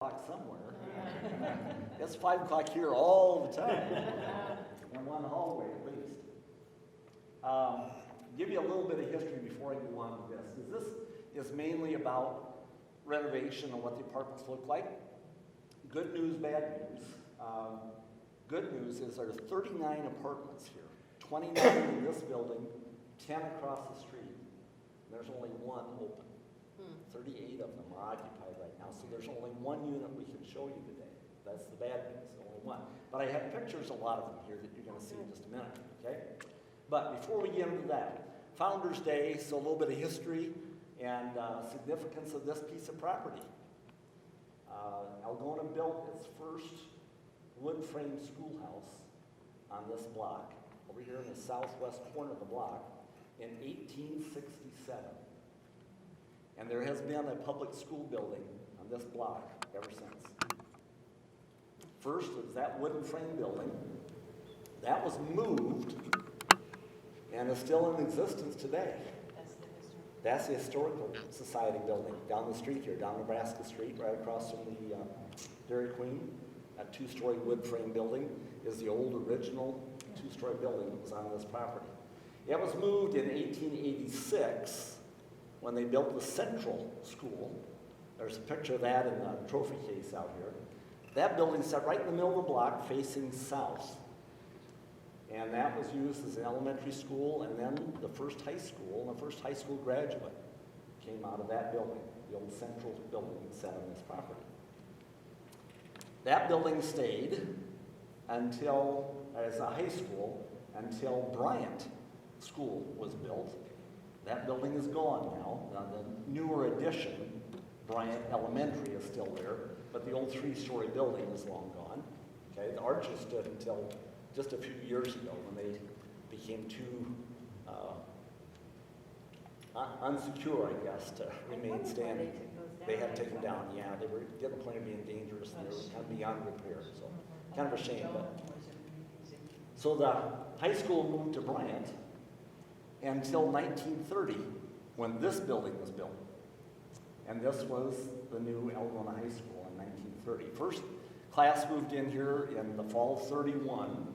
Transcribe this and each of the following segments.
o'clock somewhere. It's 5 o'clock here all the time, in one hallway at least. Give you a little bit of history before I go on with this. This is mainly about renovation and what the apartments look like. Good news, bad news. Good news is there are 39 apartments here, 29 in this building, 10 across the street. And there's only one open. 38 of them are occupied right now, so there's only one unit we can show you today. That's the bad news, only one. But I have pictures, a lot of them here that you're going to see in just a minute, okay? But before we get into that, Founders Day, so a little bit of history and significance of this piece of property. Algona built its first wood frame schoolhouse on this block, over here in the southwest corner of the block, in 1867. And there has been a public school building on this block ever since. First was that wooden frame building. That was moved and is still in existence today. That's the Historical Society building down the street here, down Nebraska Street, right across from the Dairy Queen. That two-story wood frame building is the old original two-story building that was on this property. It was moved in 1886 when they built the Central School. There's a picture of that in the trophy case out here. That building sat right in the middle of the block facing south. And that was used as an elementary school, and then the first high school, and the first high school graduate came out of that building, the old Central building that sat on this property. That building stayed until, as a high school, until Bryant School was built. That building is gone now. The newer addition, Bryant Elementary, is still there, but the old three-story building is long gone. Okay, the arches stood until just a few years ago when they became too unsecure, I guess, to remain standing. They had to take them down. Yeah, they were getting the point of being dangerous, and they were kind of beyond repair. So, kind of a shame. But so the high school moved to Bryant until 1930, when this building was built. And this was the new Algona High School in 1930. First class moved in here in the fall of 31,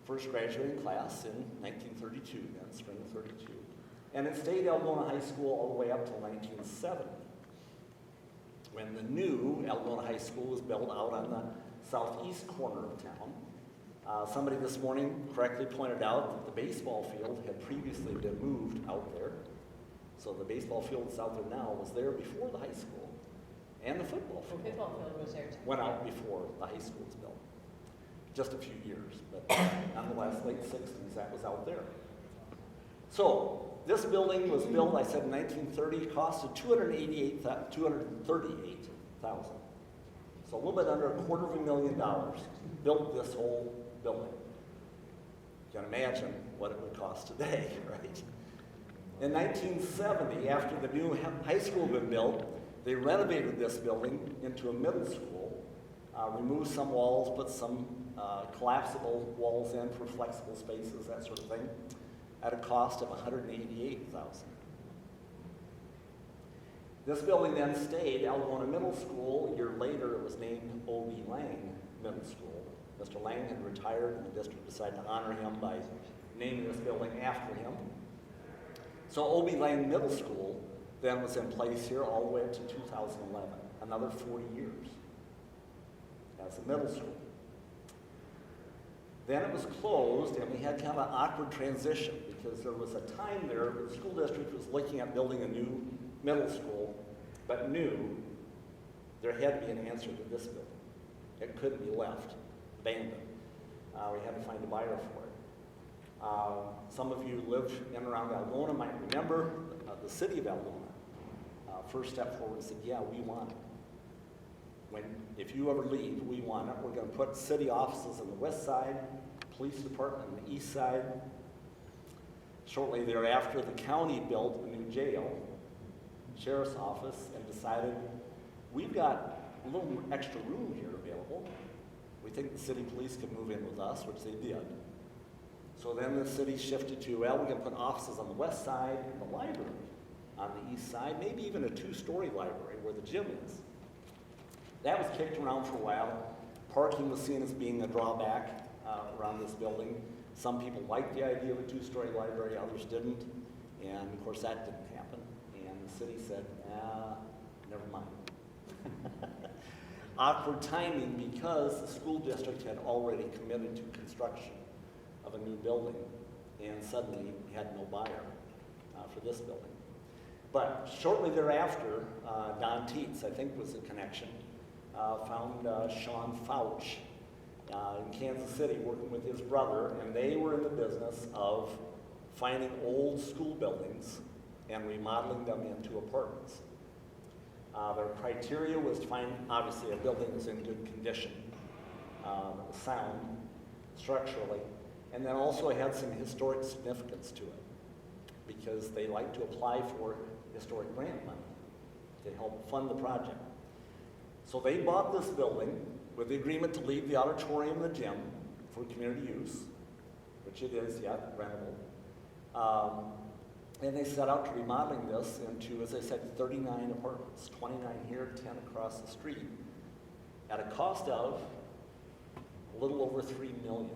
first graduating class in 1932, then spring of 32. And it stayed Algona High School all the way up till 1970, when the new Algona High School was built out on the southeast corner of town. Somebody this morning correctly pointed out that the baseball field had previously been moved out there. So the baseball field that's out there now was there before the high school. And the football field. The football field was there too. Went out before the high school was built. Just a few years, but nonetheless, late 60s, that was out there. So this building was built, I said, in 1930. It costed $238,000. So a little bit under $250,000 built this whole building. You can imagine what it would cost today, right? In 1970, after the new high school had been built, they renovated this building into a middle school, removed some walls, put some collapsible walls in for flexible spaces, that sort of thing, at a cost of $188,000. This building then stayed Algona Middle School. A year later, it was named O.B. Lang Middle School. Mr. Lang had retired, and the district decided to honor him by naming this building after him. So O.B. Lang Middle School then was in place here all the way up to 2011, another 40 years as a middle school. Then it was closed, and we had kind of an awkward transition because there was a time there where the school district was looking at building a new middle school, but knew there had to be an answer to this building. It couldn't be left abandoned. We had to find a buyer for it. Some of you who live in and around Algona might remember the city of Algona first stepped forward and said, yeah, we want it. If you ever leave, we want it. We're going to put city offices on the west side, police department on the east side. Shortly thereafter, the county built a new jail, sheriff's office, and decided we've got a little extra room here available. We think the city police could move in with us, which they did. So then the city shifted to, well, we're going to put offices on the west side and the library on the east side, maybe even a two-story library where the gym is. that was kicked around for a while. Parking was seen as being a drawback around this building. Some people liked the idea of a two-story library, others didn't. And of course that didn't happen. And the city said, never mind. Awkward timing because the school district had already committed to construction of a new building and suddenly had no buyer for this building. But shortly thereafter, Don Tietz, I think was the connection, found Sean Fouch in Kansas City working with his brother, and they were in the business of finding old school buildings and remodeling them into apartments. Their criteria was to find, obviously, a building was in good condition, sound, structurally, and then also had some historic significance to it, because they like to apply for historic grant money to help fund the project. So they bought this building with the agreement to leave the auditorium and the gym for community use, which it is, yeah, rentable. And they set out to remodeling this into, as I said, 39 apartments, 29 here, 10 across the street, at a cost of a little over $3 million.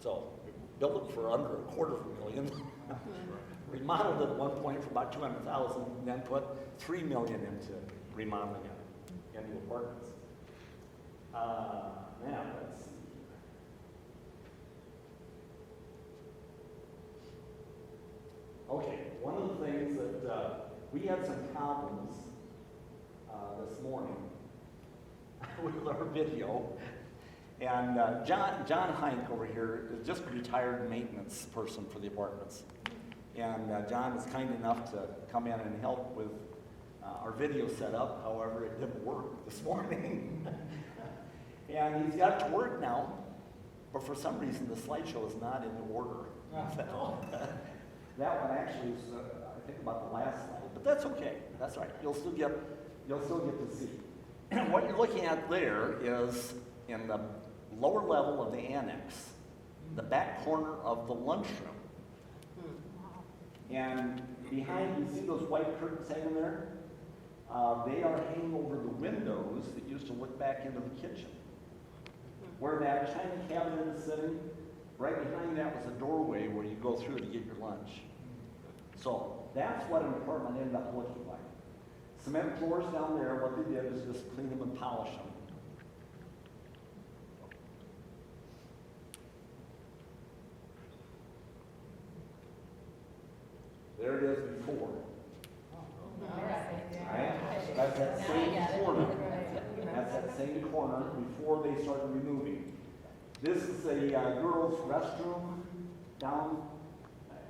So we built it for under $250,000, remodeled it at one point for about $200,000, and then put $3 million into remodeling it into apartments. Now let's see. Okay, one of the things that we had some problems this morning with our video, and John Hink over here is just a retired maintenance person for the apartments, and John was kind enough to come in and help with our video setup. However, it didn't work this morning, and he's got it to work now, but for some reason the slideshow is not in order. That one actually is, I think, about the last slide, but that's okay. That's all right. You'll still get to see. What you're looking at there is in the lower level of the annex, the back corner of the lunchroom. And behind, you see those white curtains hanging there? They are hanging over the windows that used to look back into the kitchen. Where that china cabinet is sitting, right behind that was a doorway where you go through to get your lunch. So that's what an apartment ended up looking like. Cement floors down there, what they did is just clean them and polish them. There it is before. Right? That's that same corner. That's that same corner before they started removing. This is a girls' restroom down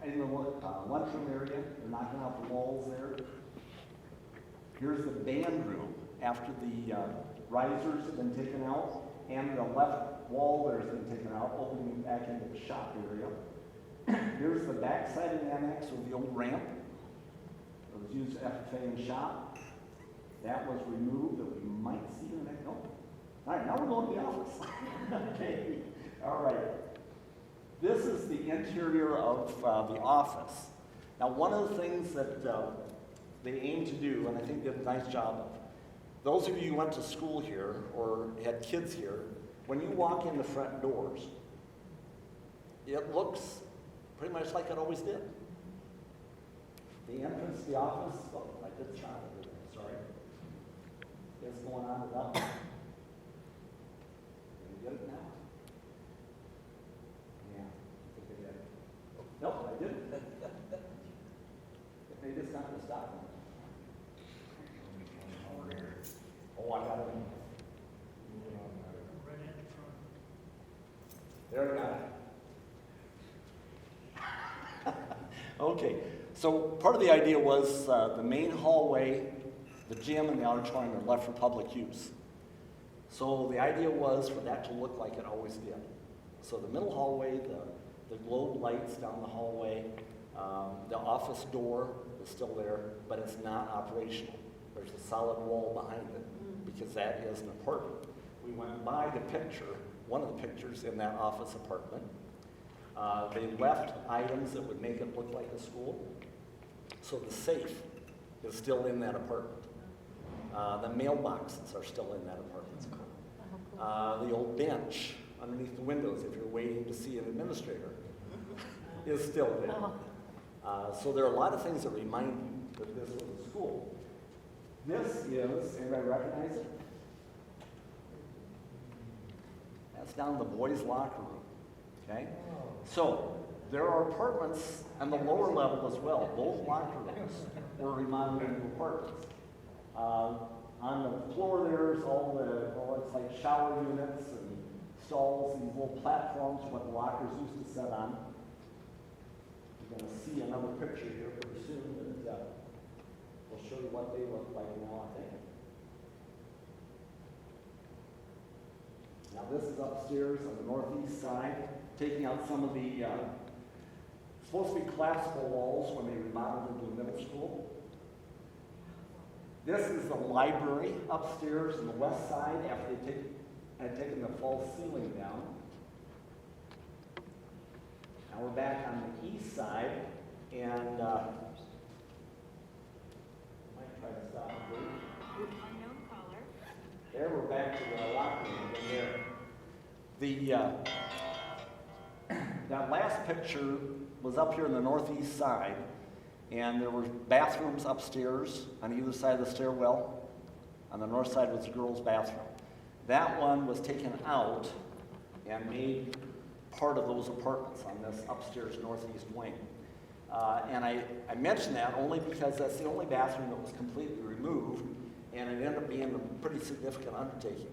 in the lunchroom area. They're knocking out the walls there. Here's the band room after the risers have been taken out, and the left wall there has been taken out, opening back into the shop area. Here's the back side of the annex with the old ramp. It was used for FFA and shop. That was removed, that we might see in the next. Nope. All right, now we're going to the office. Okay. All right. This is the interior of the office. Now, one of the things that they aim to do, and I think did a nice job of, those of you who went to school here or had kids here, when you walk in the front doors, it looks pretty much like it always did. The entrance to the office, oh, I did shot it over there, sorry. What's going on with that? Can you get it now? Yeah, I think I did. Nope, I didn't. They just not to stop me. Oh, I got it. There we got it. Okay, so part of the idea was the main hallway, the gym, and the auditorium are left for public use. So the idea was for that to look like it always did. So the middle hallway, the globe lights down the hallway, the office door is still there, but it's not operational. There's a solid wall behind it because that is an apartment. We went by the picture, one of the pictures in that office apartment. They left items that would make it look like a school. So the safe is still in that apartment. The mailboxes are still in that apartment. The old bench underneath the windows, if you're waiting to see an administrator, is still there. So there are a lot of things that remind you that this was a school. This is, anybody recognize it? That's down in the boys' locker room, okay? So there are apartments on the lower level as well. Both locker rooms were remodeled into apartments. On the floor there's all the, well, it's like shower units and stalls, these little platforms, what the lockers used to sit on. You're going to see another picture here pretty soon that will show you what they look like now, I think. Now this is upstairs on the northeast side, taking out some of the supposed to be collapsible walls when they remodeled into a middle school. This is the library upstairs on the west side after they had taken the false ceiling down. Now we're back on the east side, and I might try to stop it. Unknown caller. There, we're back to the locker room there. That last picture was up here in the northeast side, and there were bathrooms upstairs on either side of the stairwell. On the north side was the girls' bathroom. That one was taken out and made part of those apartments on this upstairs northeast wing. And I mention that only because that's the only bathroom that was completely removed, and it ended up being a pretty significant undertaking.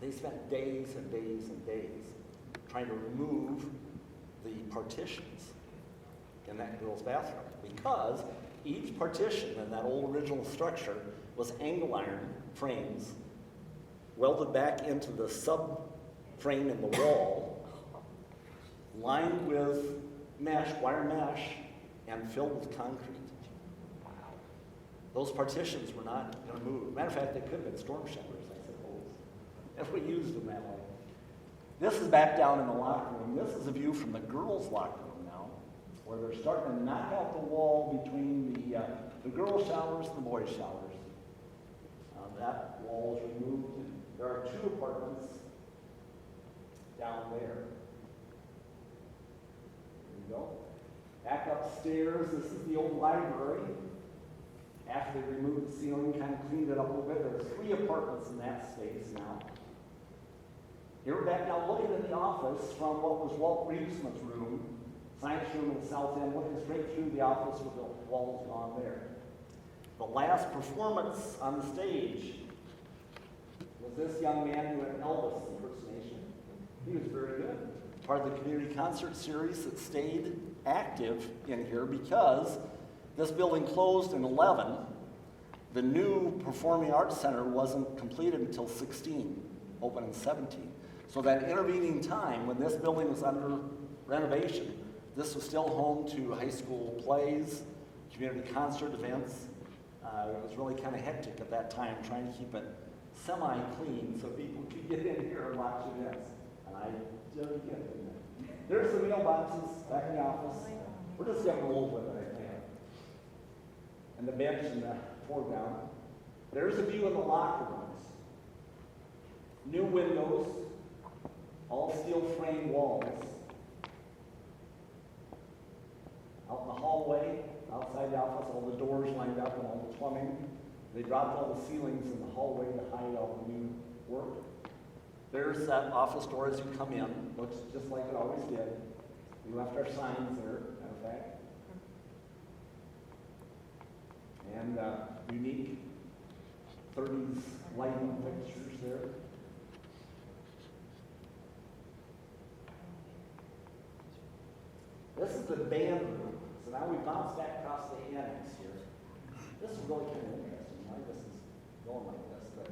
They spent days and days and days trying to remove the partitions in that girl's bathroom, because each partition in that old original structure was angle iron frames welded back into the sub-frame in the wall, lined with mesh, wire mesh, and filled with concrete. Those partitions were not going to move. Matter of fact, they could have been storm shelters, I suppose, if we used them that way. This is back down in the locker room. This is a view from the girls' locker room now, where they're starting to knock out the wall between the girls' showers and the boys' showers. That wall is removed. There are two apartments down there. There you go. Back upstairs, this is the old library. After they removed the ceiling, kind of cleaned it up a little bit, there's 3 apartments in that space now. Here we're back now looking at the office from what was Walt Reevesman's room, science room in the south end, looking straight through the office with the walls gone there. The last performance on the stage was this young man who had Elvis impersonation. He was very good. Part of the community concert series that stayed active in here because this building closed in 11. The new Performing Arts Center wasn't completed until 16, opened in 17. So that intervening time when this building was under renovation, this was still home to high school plays, community concert events. It was really kind of hectic at that time trying to keep it semi-clean so people could get in here and watch events. And I didn't get in there. There's the mailboxes back in the office. We're just getting old with it, I think. And the bench in the foreground. There's a view of the locker rooms. New windows, all steel frame walls. Out in the hallway, outside the office, all the doors lined up and all the plumbing. They dropped all the ceilings in the hallway to hide all the new work. There's that office door as you come in. Looks just like it always did. We left our signs there, matter of fact. And unique 30s lighting fixtures there. This is the band room. So now we bounce back across the annex here. This is really kind of interesting. Why this is going like this. But,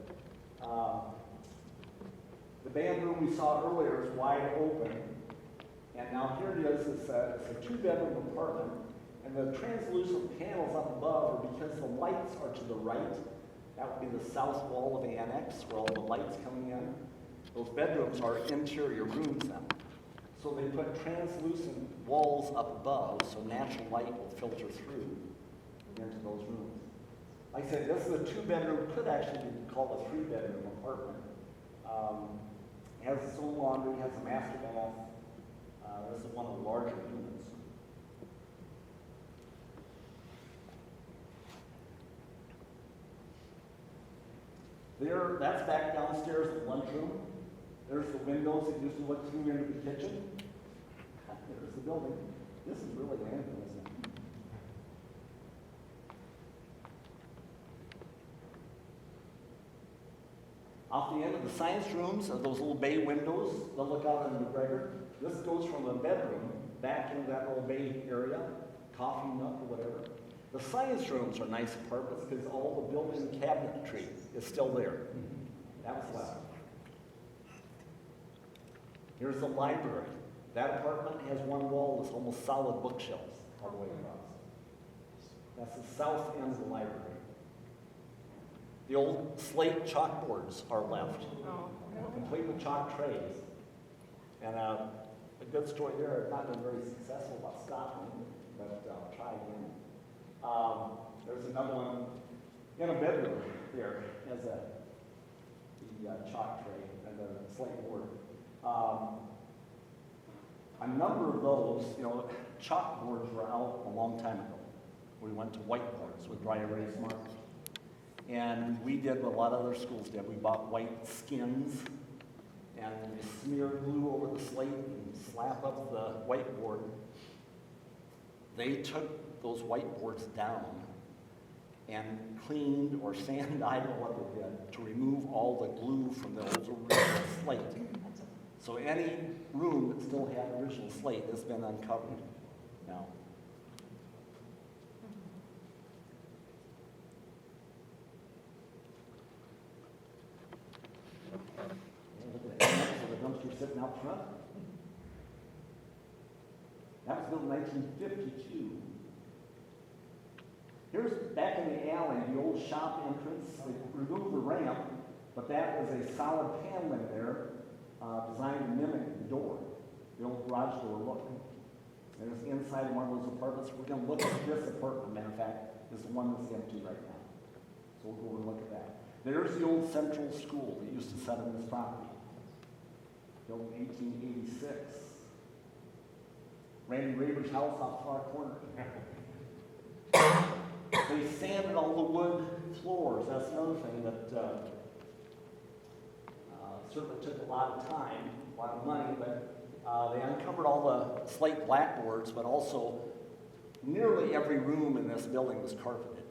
the band room we saw earlier is wide open. And now here it is. It's a 2-bedroom apartment. And the translucent panels up above are because the lights are to the right. That would be the south wall of the annex where all the lights coming in. Those bedrooms are interior rooms then. So they put translucent walls up above so natural light will filter through into those rooms. Like I said, this is a 2-bedroom, could actually be called a 3-bedroom apartment. It has its own laundry, has a master bath. This is one of the larger units. There, that's back downstairs, the lunchroom. There's the windows that used to look through into the kitchen. There's the building. This is really random, isn't it? Off the end of the science rooms are those little bay windows that look out into McGregor. This goes from the bedroom back into that little bay area, coffee nook or whatever. The science rooms are nice apartments because all the built-in cabinetry is still there. That was left. Here's the library. That apartment has one wall that's almost solid bookshelves all the way across. That's the south end of the library. The old slate chalkboards are left, complete with chalk trays. And a good story there. I've not been very successful about Scotland, but I'll try again. There's another one in a bedroom there as the chalk tray and the slate board. A number of those, chalkboards were out a long time ago. We went to whiteboards with dry erase markers. And we did what a lot of other schools did. We bought white skins and we smeared glue over the slate and slap up the whiteboard. They took those whiteboards down and cleaned or sanded, I don't know what they did, to remove all the glue from the original slate. So any room that still had original slate has been uncovered now. Look at that. So the dumpster sitting out front. That was built in 1952. Here's back in the alley, the old shop entrance. They removed the ramp, but that was a solid paneling there, designed to mimic the door, the old garage door look. And it's inside one of those apartments. We're going to look at this apartment, matter of fact, is the one that's empty right now. So we'll go over and look at that. There's the old central school that used to set on this property, built in 1886. Randy Raber's house off far corner. They sanded all the wood floors. That's another thing that certainly took a lot of time, a lot of money, but they uncovered all the slate blackboards, but also nearly every room in this building was carpeted,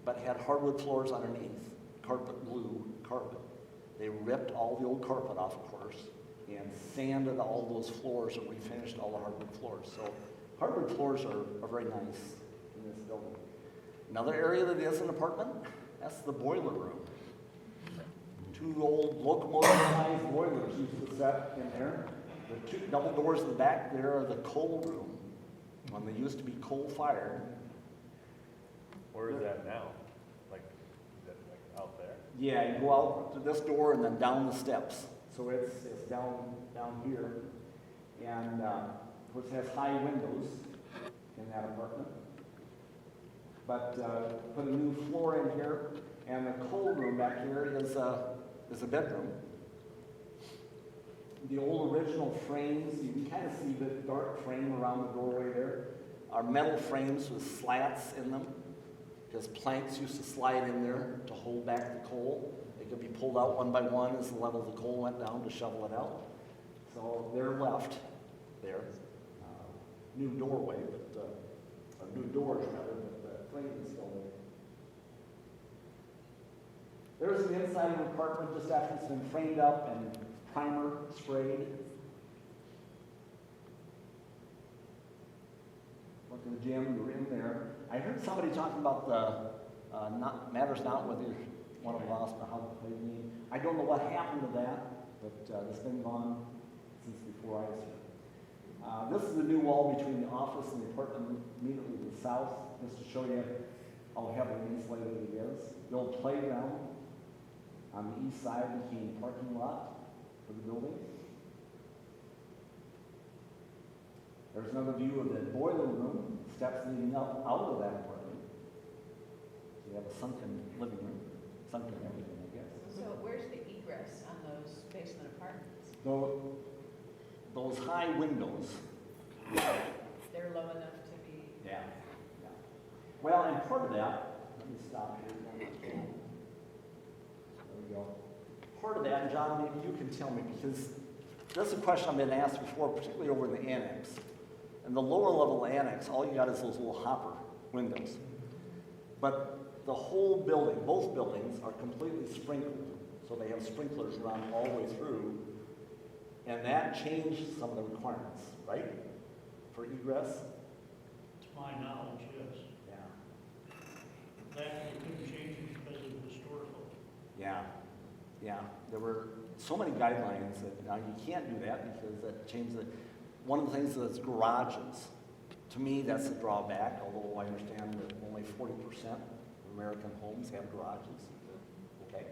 but had hardwood floors underneath, carpet glue carpet. They ripped all the old carpet off, of course, and sanded all those floors and refinished all the hardwood floors. So hardwood floors are very nice in this building. Another area that is an apartment, that's the boiler room. Two old locomotive-sized boilers used to set in there. The two double doors in the back there are the coal room, when they used to be coal-fired. Where is that now? Is that out there? Yeah, you go out to this door and then down the steps. So it's down here. And of course it has high windows in that apartment. But put a new floor in here, and the coal room back here is a bedroom. The old original frames, you can kind of see the dark frame around the doorway there, are metal frames with slats in them, because planks used to slide in there to hold back the coal. They could be pulled out one by one as the level of the coal went down to shovel it out. So they're left there. New doorway, or new doors rather, but the frame is still there. There's an inside of the apartment just after it's been framed up and primer sprayed. Look at the gym, we're in there. I heard somebody talking about the matters not whether one of us, but how to play the game. I don't know what happened to that, but it's been gone since before I was here. This is the new wall between the office and the apartment immediately to the south, just to show you how heavily insulated it is. The old playground on the east side became the parking lot for the building. There's another view of the boiler room, steps leading up out of that apartment. So you have a sunken living room, sunken everything, I guess. So where's the egress on those basement apartments? Those high windows, They're low enough to be, yeah. Well, and part of that, let me stop here. There we go. Part of that, and John, maybe you can tell me, because this is a question I've been asked before, particularly over in the annex. In the lower level annex, all you got is those little hopper windows. But the whole building, both buildings, are completely sprinkled. So they have sprinklers run all the way through. And that changed some of the requirements, right? For egress? To my knowledge, yes. Yeah. That you couldn't change it because of historical. Yeah. There were so many guidelines that now you can't do that because that changed the. One of the things is garages. To me, that's a drawback, although I understand that only 40% of American homes have garages. Okay.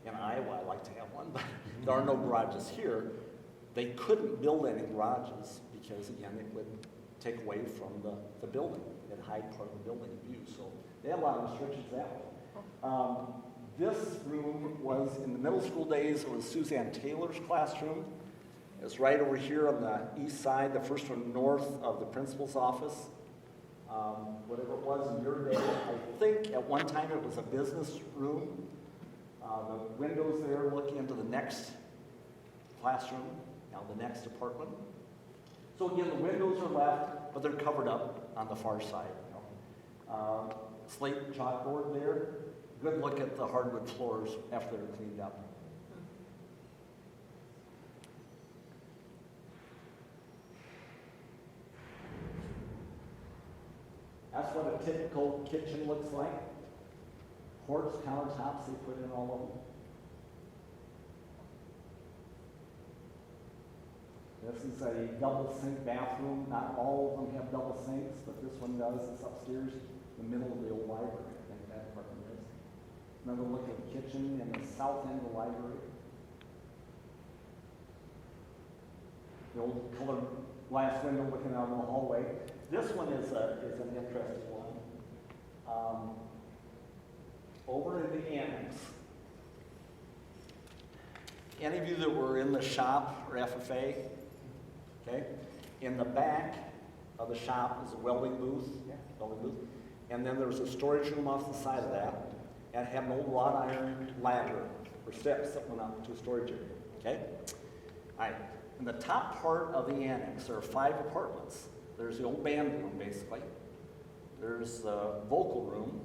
In Iowa, I like to have one, but there are no garages here. They couldn't build any garages because, again, it would take away from the building. It'd hide part of the building in view. So they had a lot of restrictions that way. This room was, in the middle school days, it was Suzanne Taylor's classroom. It was right over here on the east side, the first one north of the principal's office. Whatever it was in your day, I think at one time it was a business room. The windows there looking into the next classroom, now the next apartment. So again, the windows are left, but they're covered up on the far side. Slate chalkboard there. Good look at the hardwood floors after they're cleaned up. That's what a typical kitchen looks like. Quartz countertops they put in all of them. This is a double sink bathroom. Not all of them have double sinks, but this one does. It's upstairs in the middle of the old library. I think that apartment is. Another look at the kitchen in the south end of the library. The old colored glass window looking out in the hallway. This one is an interesting one. Over in the annex. Any of you that were in the shop or FFA, okay? In the back of the shop is a welding booth, and then there's a storage room off the side of that, and it had an old wrought iron ladder or steps that went up to a storage area, okay? All right, in the top part of the annex, there are 5 apartments. There's the old band room, basically. There's the vocal room.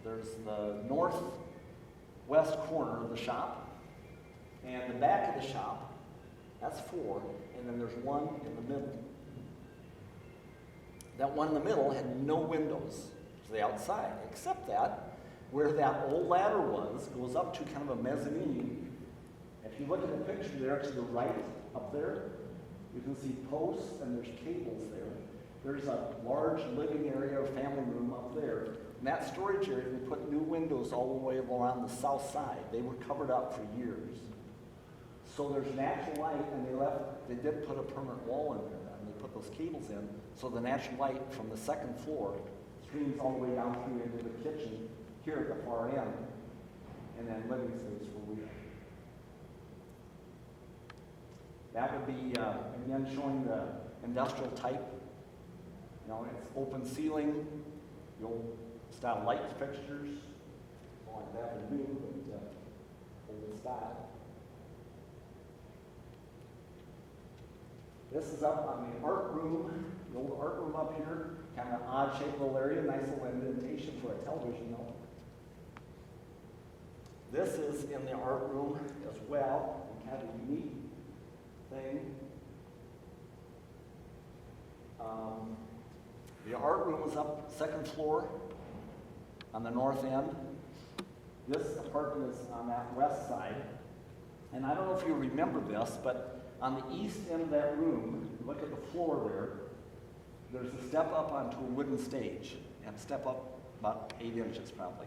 There's the northwest corner of the shop. And the back of the shop, that's 4. And then there's one in the middle. That one in the middle had no windows to the outside, except that where that old ladder was, goes up to kind of a mezzanine. If you look at the picture there to the right, up there, you can see posts and there's cables there. There's a large living area or family room up there. In that storage area, they put new windows all the way around the south side. They were covered up for years. So there's natural light, and they did put a permanent wall in there, and they put those cables in, so the natural light from the second floor streams all the way down through into the kitchen here at the far end, and then living space where we are. That would be, again, showing the industrial type. You know, it's open ceiling, the old style light fixtures, like that are new, but old style. This is up on the art room, the old art room up here, kind of odd shaped little area, nice little indentation for a television though. This is in the art room as well, kind of a unique thing. The art room is up second floor on the north end. This apartment is on that west side. And I don't know if you remember this, but on the east end of that room, look at the floor there, there's a step up onto a wooden stage, and step up about 8 inches probably.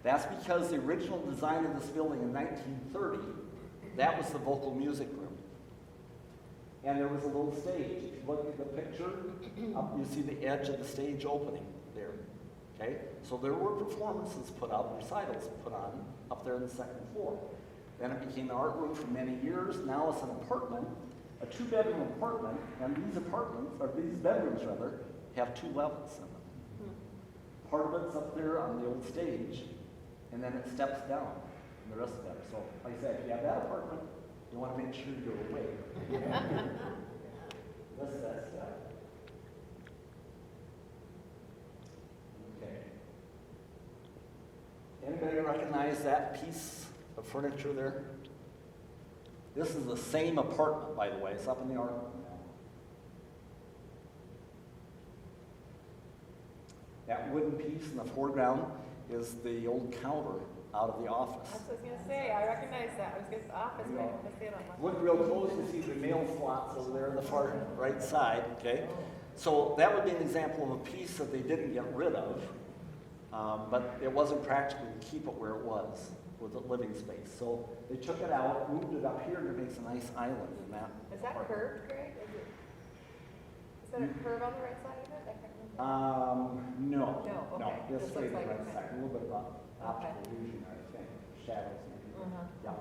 That's because the original design of this building in 1930, that was the vocal music room. And there was a little stage. If you look at the picture, up you see the edge of the stage opening there. Okay, so there were performances put up, recitals put on up there on the second floor. Then it became an art room for many years. Now it's an apartment, a 2-bedroom apartment, and these apartments, or these bedrooms rather, have 2 levels in them. Part of it's up there on the old stage, and then it steps down, and the rest of that. So, like I said, if you have that apartment, you want to make sure you're awake. That's that stuff. Okay. Anybody recognize that piece of furniture there? This is the same apartment, by the way. It's up in the art room now. That wooden piece in the foreground is the old counter out of the office. That's what I was gonna say, I recognize that, I was gonna, office, right, I see it on my. Look real close, you see the mail slots over there on the far right side, okay? So that would be an example of a piece that they didn't get rid of, but it wasn't practical to keep it where it was, with the living space. So they took it out, moved it up here, and it makes a nice island in that. Is that apartment. curved, Greg? Is that a curve on the right side of it? I can't remember. No. No, okay. Just This straight looks right like- side, a little bit of Okay. optical illusion, I think, shadows maybe. Uh-huh. Yeah.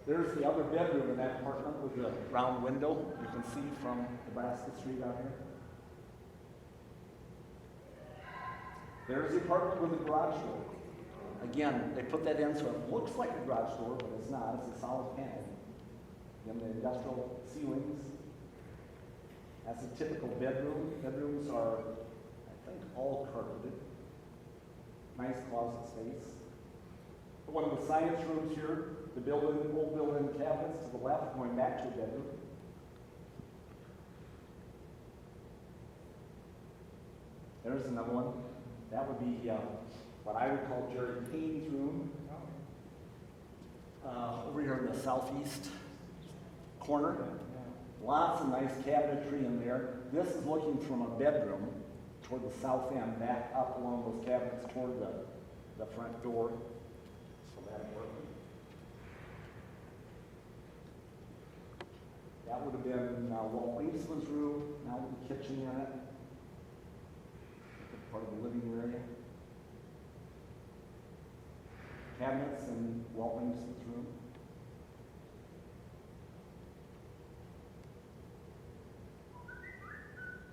There's the other bedroom in that apartment with the round window you can see from Nebraska Street out here. There's the apartment with the garage door. Again, they put that in so it looks like a garage door, but it's not. It's a solid panel. Then the industrial ceilings. That's a typical bedroom. Bedrooms are, I think, all carpeted. Nice closet space. One of the science rooms here, the building, old building cabinets to the left, going back to a bedroom. There's another one. That would be what I would call Jerry Payne's room. Over here in the southeast corner. Lots of nice cabinetry in there. This is looking from a bedroom toward the south end, back up along those cabinets toward the front door. So that worked. That would have been Walt Eastman's room, now with the kitchen in it. Part of the living area. Cabinets in Walt Eastman's room.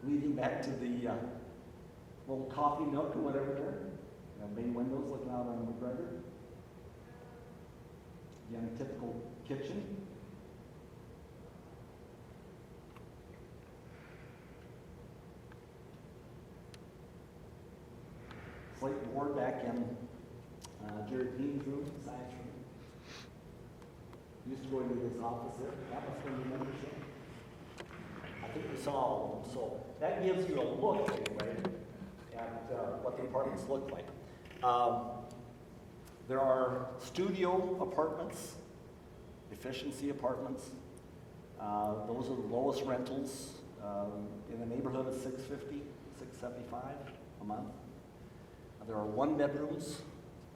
Leading back to the little coffee nook or whatever there. Main windows looking out on McGregor. Again, a typical kitchen. Slate board back in Jerry Payne's room, science room. Used to go into his office there. That was when you membership. I think we saw all of them. So that gives you a look, anyway, at what the apartments look like. There are studio apartments, efficiency apartments. Those are the lowest rentals in the neighborhood of $650, $675 a month. There are 1-bedrooms.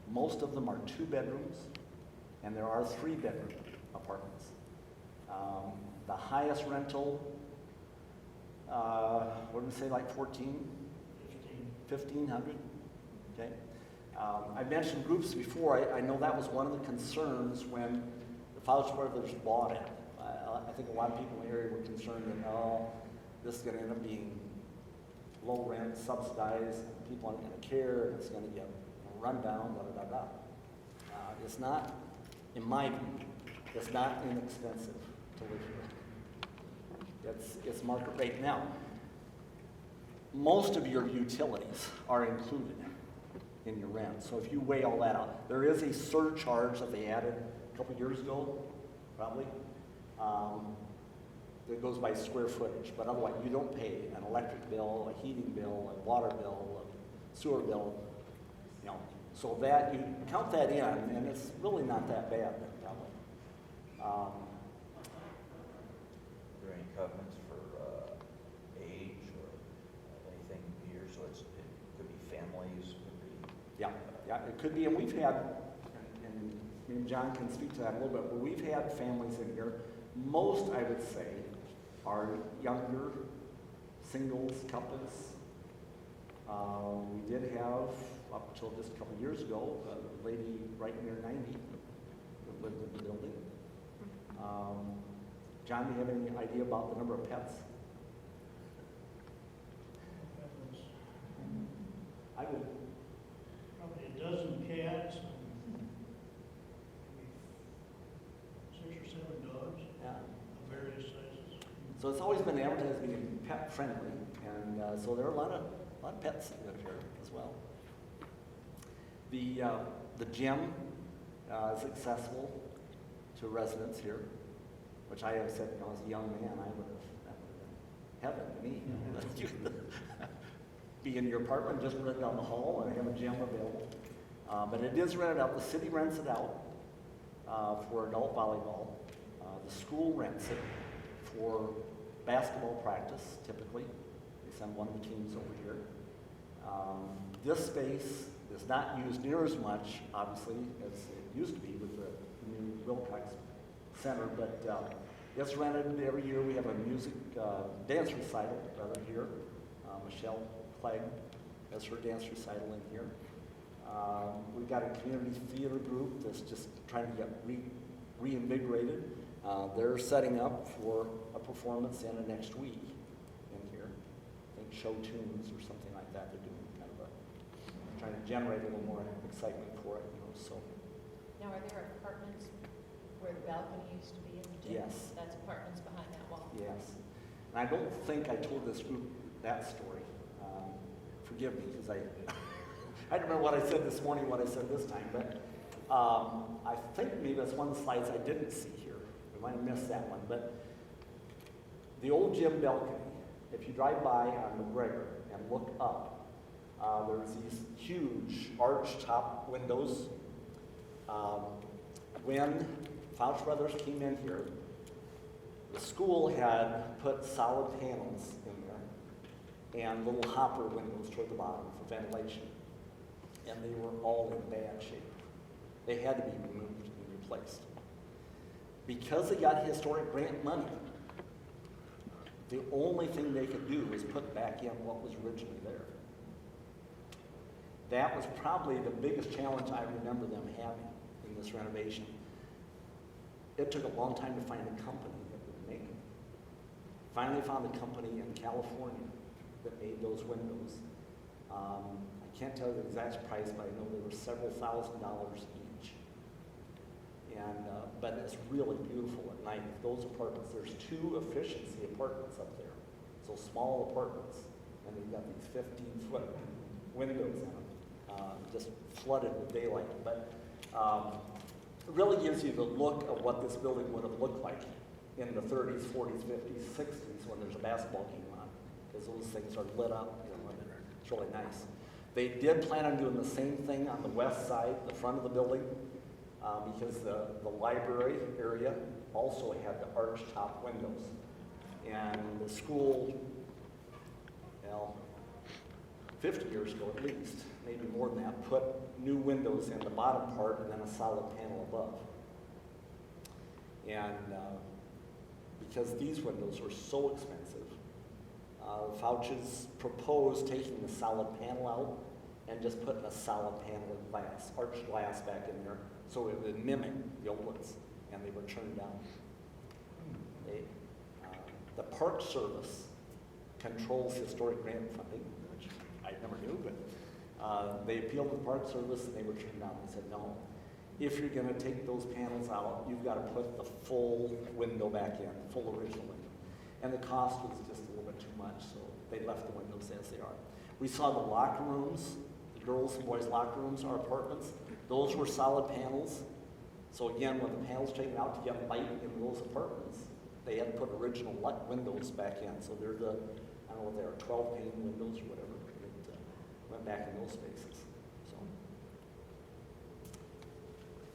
Most of them are 2 bedrooms, and there are 3-bedroom apartments. The highest rental, what did we say, like 14? 1,500, okay? I mentioned groups before. I know that was one of the concerns when the Fauch brothers bought it. I think a lot of people in the area were concerned that, oh, this is going to end up being low rent, subsidized, people aren't going to care, and it's going to get run down, da da da da. It's not, in my view, it's not inexpensive to live here. It's market rate. Now, most of your utilities are included in your rent. So if you weigh all that out, there is a surcharge that they added a couple years ago, probably, that goes by square footage. But otherwise, you don't pay an electric bill, a heating bill, a water bill, a sewer bill, you know. So that, you count that in, and it's really not that bad, probably. Are there any covenants for age or anything here? So it could be families, could be. Yeah, it could be, and we've had, and maybe John can speak to that a little bit, but we've had families in here. Most, I would say, are younger, singles, couples. We did have, up until just a couple of years ago, a lady right near 90 that lived in the building. John, do you have any idea about the number of pets? I would, Probably a dozen cats, and maybe 6 or 7 dogs yeah. of various sizes. So it's always been advertised as being pet friendly, and so there are a lot of pets that live here as well. The gym is accessible to residents here, which I have said, you know, as a young man, that would have been heaven to me. You could be in your apartment, just rent down the hall and have a gym available. But it is rented out. The city rents it out for adult volleyball. The school rents it for basketball practice, typically. They send one of the teams over here. This space is not used near as much, obviously, as it used to be with the new Wilcox Center, but it's rented every year. We have a music dance recital rather here. Michelle Clegg has her dance recital in here. We've got a community theater group that's just trying to get reinvigorated. They're setting up for a performance in the next week in here. I think Show Tunes or something like that. They're doing kind of trying to generate a little more excitement for it, you know, so. Now, are there apartments where the balcony used to be in the gym? Yes. That's apartments behind that wall? Yes. And I don't think I told this group that story. Forgive me, because I don't remember what I said this morning, what I said this time, but I think maybe that's one of the slides I didn't see here. We might have missed that one, but the old gym balcony, if you drive by on McGregor and look up, there's these huge arch top windows. When Fauch Brothers came in here, the school had put solid panels in there and little hopper windows toward the bottom for ventilation. And they were all in bad shape. They had to be removed and replaced. Because they got historic grant money, the only thing they could do was put back in what was originally there. That was probably the biggest challenge I remember them having in this renovation. It took a long time to find a company that would make them. Finally found a company in California that made those windows. I can't tell you the exact price, but I know they were several $1,000s each. And, but it's really beautiful at night. Those apartments, there's 2 efficiency apartments up there. So small apartments, and they've got these 15-foot windows in them, just flooded with daylight. But it really gives you the look of what this building would have looked like in the 30s, 40s, 50s, 60s when there's a basketball game on, because those things are lit up, you know, and it's really nice. They did plan on doing the same thing on the west side, the front of the building, because the library area also had the arch top windows. And the school, well, 50 years ago at least, maybe more than that, put new windows in the bottom part and then a solid panel above. And because these windows were so expensive, Fauch's proposed taking the solid panel out and just putting a solid panel of glass, arched glass back in there, so it would mimic the old ones, and they were turned down. The Park Service controls historic grant funding, which I never knew, but they appealed to the Park Service and they were turned down. They said, no, if you're gonna take those panels out, you've gotta put the full window back in, full original window. And the cost was just a little bit too much, so they left the windows as they are. We saw the locker rooms, the girls' and boys' locker rooms, our apartments. Those were solid panels. So again, when the panels taken out to get light in those apartments, they had to put original light windows back in. So they're the, I don't know what they are, 12-pane windows or whatever, that went back in those spaces. So,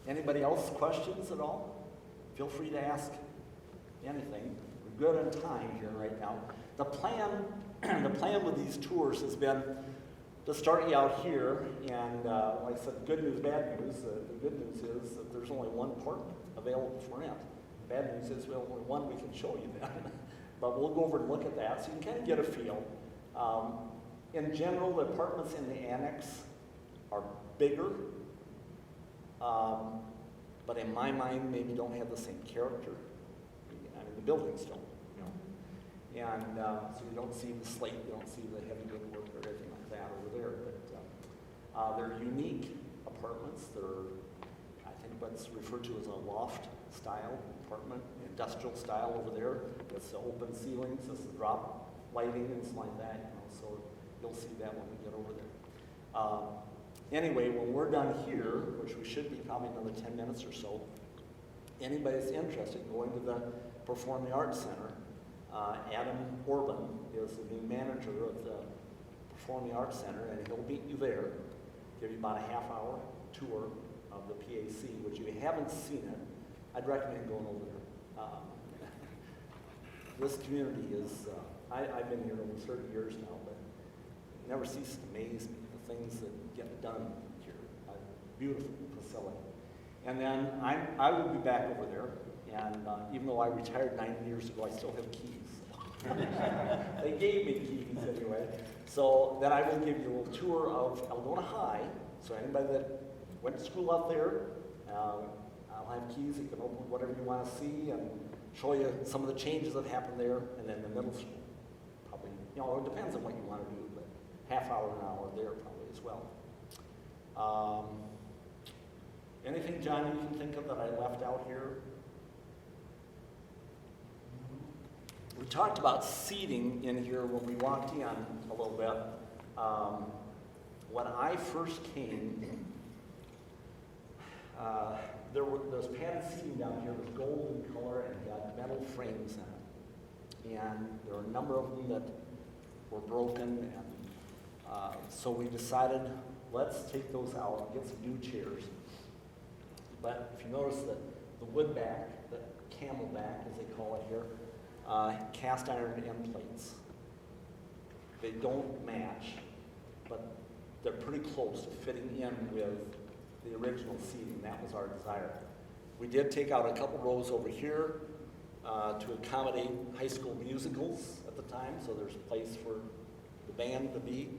anybody else questions at all? Feel free to ask anything. We're good on time here right now. The plan with these tours has been to start you out here, and like I said, good news, bad news. The good news is that there's only one apartment available for rent. Bad news is we have only one we can show you then. but we'll go over and look at that so you can kind of get a feel. In general, the apartments in the annex are bigger, but in my mind, maybe don't have the same character. I mean, the buildings don't, you know. And so you don't see the slate, you don't see the heavy woodwork or anything like that over there. But they're unique apartments. They're, I think, what's referred to as a loft style apartment, industrial style over there. It's the open ceilings, this is drop lighting and stuff like that, you know, so you'll see that when we get over there. Anyway, when we're done here, which we should be probably another 10 minutes or so, anybody that's interested in going to the Performing Arts Center, Adam Orban is the new manager of the Performing Arts Center, and he'll meet you there, give you about a half-hour tour of the PAC, which if you haven't seen it, I'd recommend going over there. This community is, I've been here over 30 years now, but it never ceases to amaze me, the things that get done here. A beautiful facility. And then I will be back over there, and even though I retired 9 years ago, I still have keys. They gave me keys anyway. So then I will give you a little tour of Algona High. So anybody that went to school out there, I'll have keys. You can open whatever you want to see and show you some of the changes that happened there. And then the middle school, probably, you know, it depends on what you want to do, but half hour, an hour there probably as well. Anything, John, you can think of that I left out here? We talked about seating in here when we walked in a little bit. When I first came, there was padded seating down here. It was gold in color and had metal frames in it. And there were a number of them that were broken. And so we decided, let's take those out and get some new chairs. But if you notice that the wood back, the camel back as they call it here, cast iron end plates. They don't match, but they're pretty close to fitting in with the original seating. That was our desire. We did take out a couple rows over here to accommodate high school musicals at the time, so there's a place for the band to be.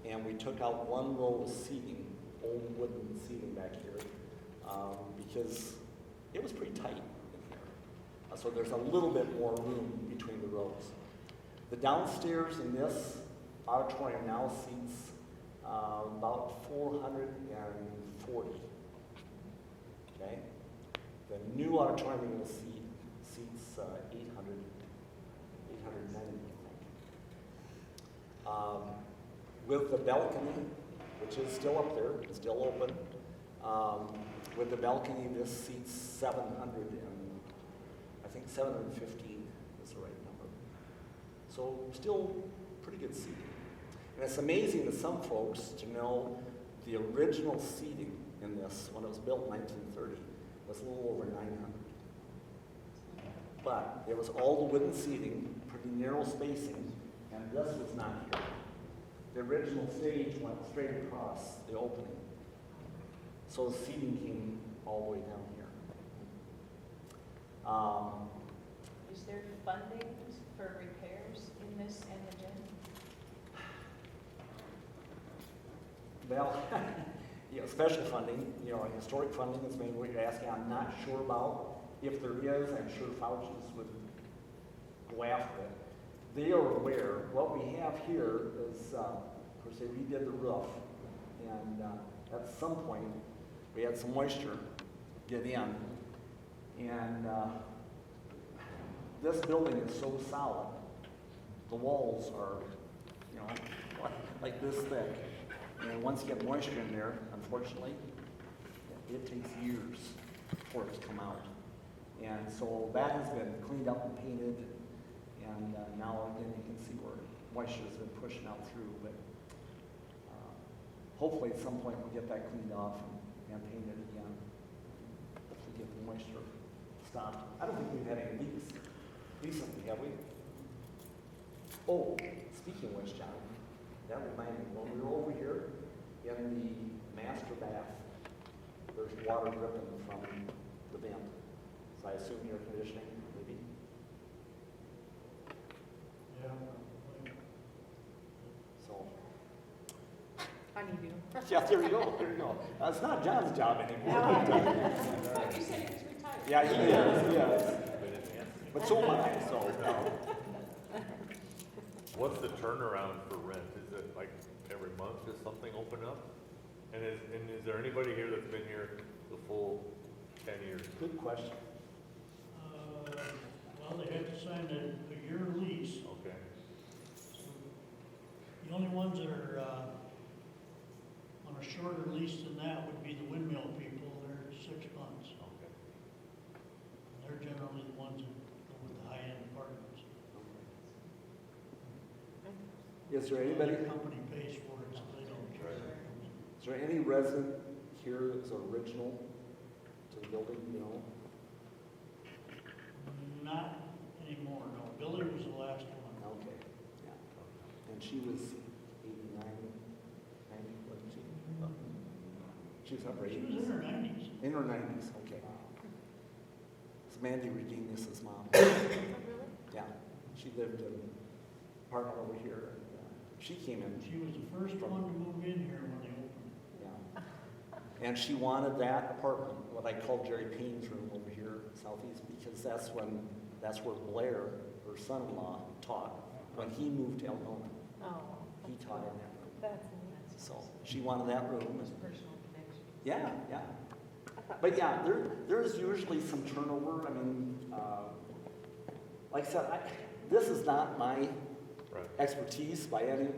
And we took out one row of seating, old wooden seating back here, because it was pretty tight in here. So there's a little bit more room between the rows. The downstairs in this auditorium now seats about 440. Okay? The new auditorium you're going to see seats 890, I think. With the balcony, which is still up there, it's still open. With the balcony, this seats 700 and I think 715 is the right number. So still pretty good seating. And it's amazing to some folks to know the original seating in this, when it was built in 1930, was a little over 900. But it was all the wooden seating, pretty narrow spacing, and this was not here. The original stage went straight across the opening. So the seating came all the way down here. Is there funding for repairs in this and the gym? Well, you know, special funding, you know, historic funding is maybe what you're asking. I'm not sure about. If there is, I'm sure Fauci's would go after it. They are aware. What we have here is, of course, they redid the roof, and at some point, we had some moisture get in, and this building is so solid. The walls are, you know, like this thick, and once you get moisture in there, unfortunately, it takes years for it to come out. And so that has been cleaned up and painted, and now again you can see where moisture has been pushing out through. But hopefully at some point we'll get that cleaned off and painted again. Hopefully get the moisture stopped. I don't think we've had any leaks recently, have we? Oh, speaking of which, John, that reminded me, when we were over here in the master bath, there's water dripping from the vent. So I assume air conditioning, maybe? you do. Yeah, there you go, there you go. It's not John's job anymore. But you said he was retired. Yeah, he is. But so am I, so, no. What's the turnaround for rent? Is it like every month does something open up? And is there anybody here that's been here the full 10 years? Good question. Well, they have to sign a year lease. Okay. The only ones that are, on a shorter lease than that would be the windmill people, they're 6 months. Okay. They're generally the ones that go with the high-end apartments. Is there anybody, The company pays for it, so they don't charge. is there any resident here that's original to the building, you know? Not anymore, no. Billy was the last one. Okay, yeah. And she was 89, 90, wasn't she? She was upper She was 80s. in her 90s. In her 90s, okay. It's Mandy Reginius's mom. Really? Yeah, she lived in an apartment over here. And, she came in, She was the first one to move in here when they opened. yeah. And she wanted that apartment, what I call Jerry Payne's room over here in Southeast, because that's where Blair, her son-in-law, taught. When he moved to Elmona, Oh, he taught in that room. that's neat. So she wanted that room. And, Personal connection. yeah, yeah. But yeah, there is usually some turnover. I mean, like I said, this is not my Right. expertise by any,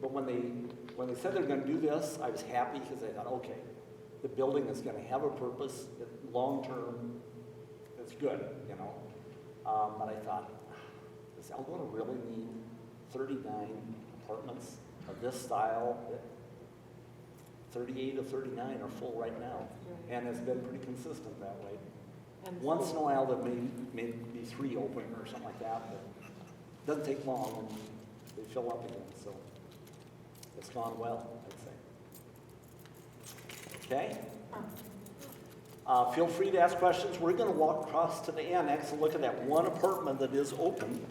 but when they said they're gonna do this, I was happy because I thought, okay, the building is gonna have a purpose, long-term, it's good, you know? But I thought, is Algona really need 39 apartments of this style? 38 of 39 are full right now, and it's been pretty consistent that way. And Once in a while, there may be 3 open or something like that, but it doesn't take long, and they fill up again, so it's gone well, I'd say. Okay? Feel free to ask questions. We're going to walk across to the annex and look at that one apartment that is open.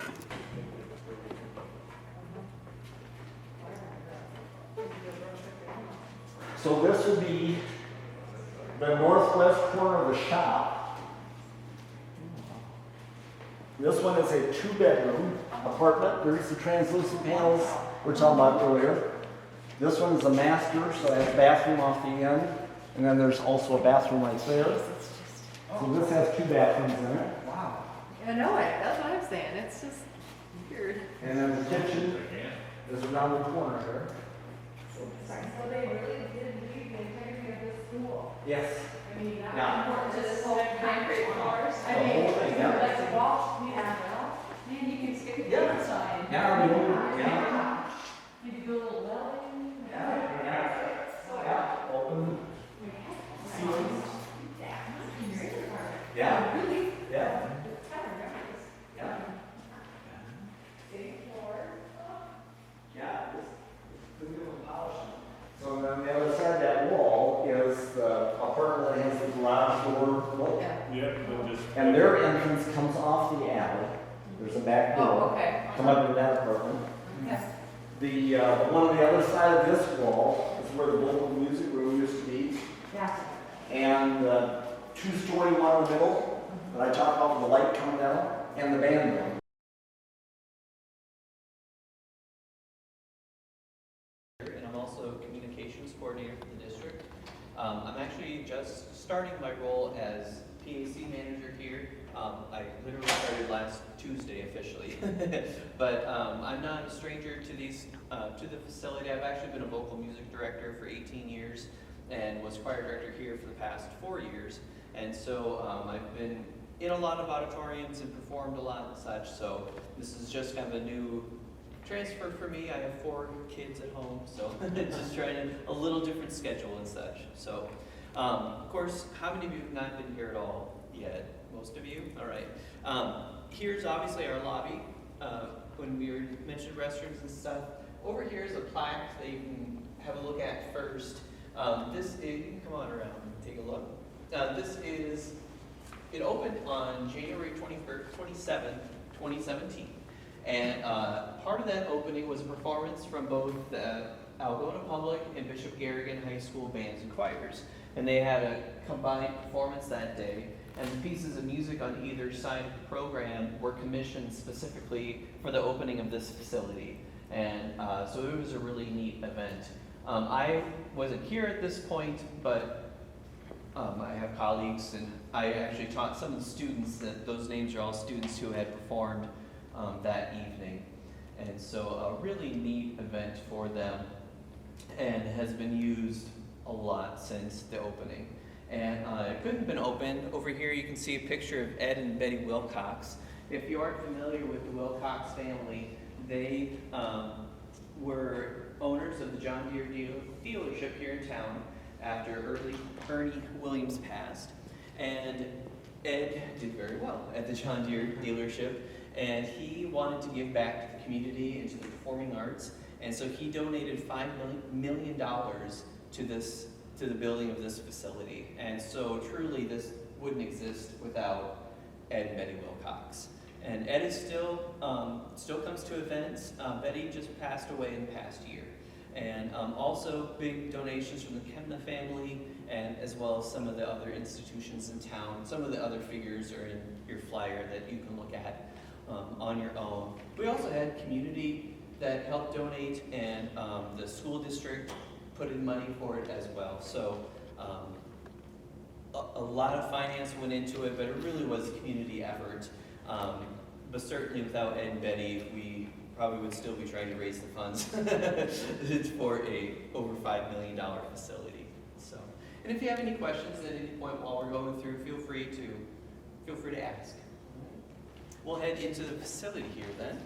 So this would be the northwest corner of the shop. This one is a 2-bedroom apartment. There's the translucent panels we were talking about earlier. This one is a master, so it has a bathroom off the end. And then there's also a bathroom right there. So this has 2 bathrooms in it. Wow. I know it, that's what I'm saying, it's just weird. And then the kitchen is around the corner there. So they really did leave the integrity of this school. Yes. I mean, Yeah. not important to this whole concrete floors. I The mean, whole thing, yeah. like the walls, yeah, well, man, you can skip the Yeah. inside. Yeah, I mean, yeah. You can do a little welding. Yeah, open ceilings. Yeah. Yeah, Really, yeah, it's kind of nice. yeah. Big floor. Yeah, it's a little polishing. So then the other side of that wall is the apartment that has the garage door look. Yeah, but just. And their entrance comes off the alley. There's a back door. Oh, okay. Come up into that apartment. Yeah. The one on the other side of this wall is where the local music room used to be. Yeah. And the 2-story one in the middle that I talked about with the light coming down, and the band room. And I'm also communications coordinator for the district. I'm actually just starting my role as PAC manager here. I literally started last Tuesday officially, but I'm not a stranger to to the facility. I've actually been a vocal music director for 18 years and was choir director here for the past 4 years. And so I've been in a lot of auditoriums and performed a lot and such. So this is just kind of a new transfer for me. I have 4 kids at home, so just trying a little different schedule and such. So, of course, how many of you have not been here at all yet? Most of you? All right. Here's obviously our lobby. When we mentioned restrooms and stuff, over here is a plaque that you can have a look at first. This is, you can come on around and take a look. It opened on January 27th, 2017. And part of that opening was a performance from both Algona Public and Bishop Garrigan High School bands and choirs. And they had a combined performance that day, and the pieces of music on either side of the program were commissioned specifically for the opening of this facility. And so it was a really neat event. I wasn't here at this point, but I have colleagues, and I actually taught some of the students, that those names are all students who had performed that evening. And so a really neat event for them, and has been used a lot since the opening. And it couldn't have been opened. Over here you can see a picture of Ed and Betty Wilcox. If you aren't familiar with the Wilcox family, they were owners of the John Deere dealership here in town after Ernie Williams passed. And Ed did very well at the John Deere dealership, and he wanted to give back to the community and to the performing arts, and so he donated $5 million to the building of this facility. And so truly this wouldn't exist without Ed and Betty Wilcox. And Ed is still comes to events. Betty just passed away in the past year. And also big donations from the Kemna family, and as well as some of the other institutions in town. Some of the other figures are in your flyer that you can look at on your own. We also had community that helped donate, and the school district put in money for it as well. So a lot of finance went into it, but it really was a community effort. But certainly without Ed and Betty, we probably would still be trying to raise the funds for a over $5 million facility. So, and if you have any questions at any point while we're going through, feel free to ask. We'll head into the facility here then.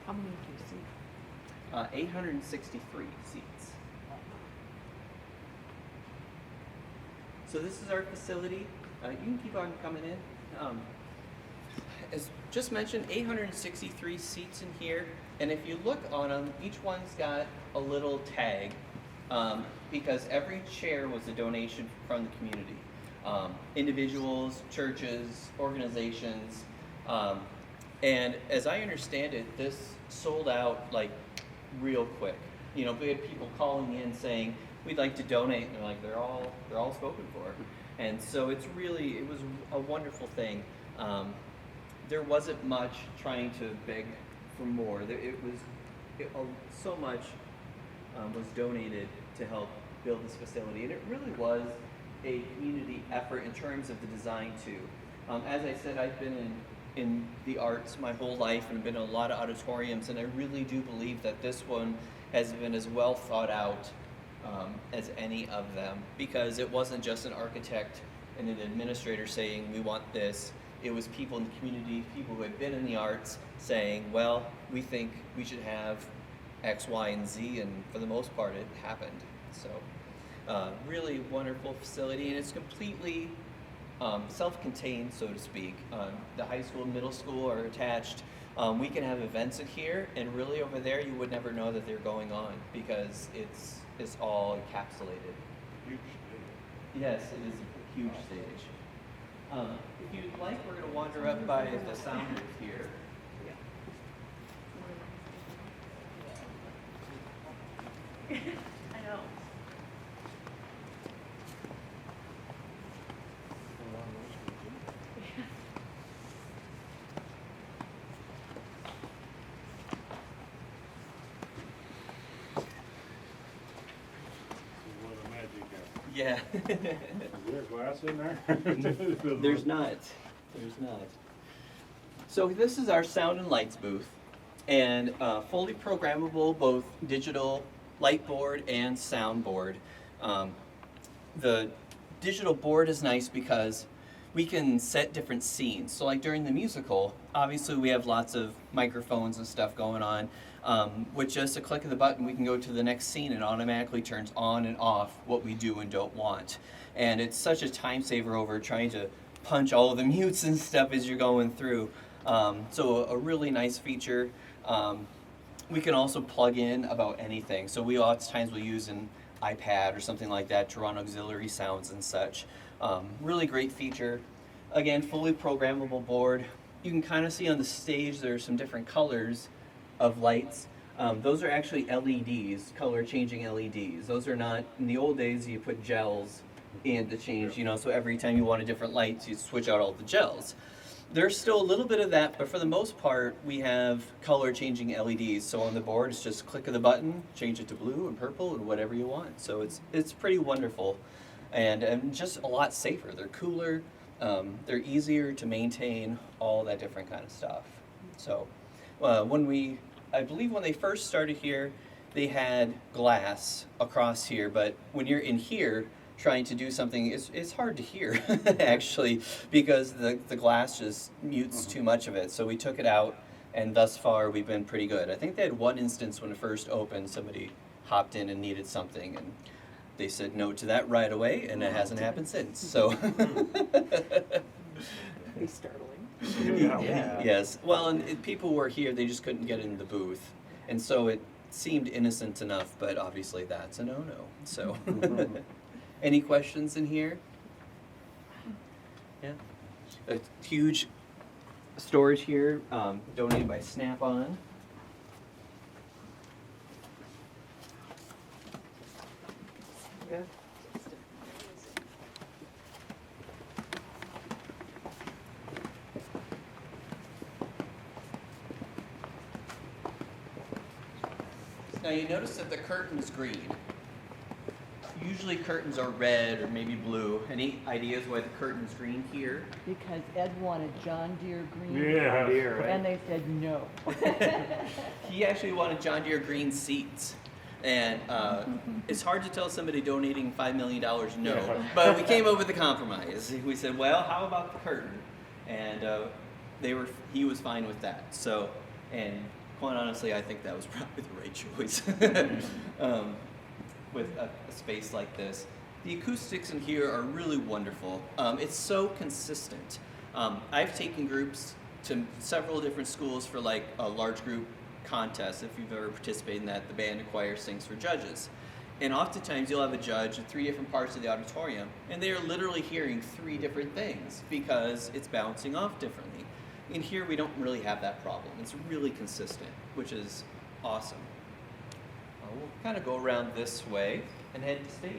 How many do you see? 863 seats. So this is our facility. You can keep on coming in. As just mentioned, 863 seats in here. And if you look on them, each one's got a little tag because every chair was a donation from the community. Individuals, churches, organizations. And as I understand it, this sold out like real quick. You know, we had people calling in saying, we'd like to donate, and they're like, they're all spoken for. And so it was a wonderful thing. There wasn't much trying to beg for more. So much was donated to help build this facility, and it really was a community effort in terms of the design too. As I said, I've been in the arts my whole life and been in a lot of auditoriums, and I really do believe that this one has been as well thought out as any of them, because it wasn't just an architect and an administrator saying we want this. It was people in the community, people who had been in the arts saying, well, we think we should have X, Y, and Z, and for the most part it happened. So really wonderful facility, and it's completely self-contained, so to speak. The high school and middle school are attached. We can have events in here, and really over there you would never know that they're going on because it's all encapsulated. Huge stage. Yes, it is a huge stage. If you'd like, we're going to wander up by the sound booth here. I know. Yeah. Is there glass in there? There's not. So this is our sound and lights booth, and fully programmable, both digital light board and sound board. The digital board is nice because we can set different scenes. So like during the musical, obviously we have lots of microphones and stuff going on. With just a click of the button, we can go to the next scene and automatically turns on and off what we do and don't want. And it's such a time saver over trying to punch all of the mutes and stuff as you're going through. So a really nice feature. We can also plug in about anything. So we lots of times will use an iPad or something like that to run auxiliary sounds and such. Really great feature. Again, fully programmable board. You can kind of see on the stage there's some different colors of lights. Those are actually LEDs, color changing LEDs. Those are not, in the old days you put gels in to change, you know, so every time you want a different light you switch out all the gels. There's still a little bit of that, but for the most part we have color changing LEDs. So on the board it's just click of the button, change it to blue and purple and whatever you want. So it's pretty wonderful and just a lot safer. They're cooler, they're easier to maintain, all that different kind of stuff. So I believe when they first started here, they had glass across here, but when you're in here trying to do something, it's hard to hear actually, because the glass just mutes too much of it. So we took it out, and thus far we've been pretty good. I think they had one instance when it first opened, somebody hopped in and needed something, and they said no to that right away, and it hasn't happened since. So. Be startling. Yeah. Yes. Well, and people were here, they just couldn't get in the booth. And so it seemed innocent enough, but obviously that's a no-no. So, any questions in here? Yeah. A huge storage here, donated by Snap-on. Yeah. Now you notice that the curtain is green. Usually curtains are red or maybe blue. Any ideas why the curtain's green here? Because Ed wanted John Deere green. Yeah. And they said no. He actually wanted John Deere green seats. And it's hard to tell somebody donating $5 million no, Yeah. but we came up with a compromise. We said, well, how about the curtain? And he was fine with that. So, and quite honestly, I think that was probably the right choice with a space like this. The acoustics in here are really wonderful. It's so consistent. I've taken groups to several different schools for like a large group contest. If you've ever participated in that, the band and choir sings for judges. And oftentimes you'll have a judge in 3 different parts of the auditorium, and they are literally hearing 3 different things because it's bouncing off differently. In here, we don't really have that problem. It's really consistent, which is awesome. We'll kind of go around this way and head to stage.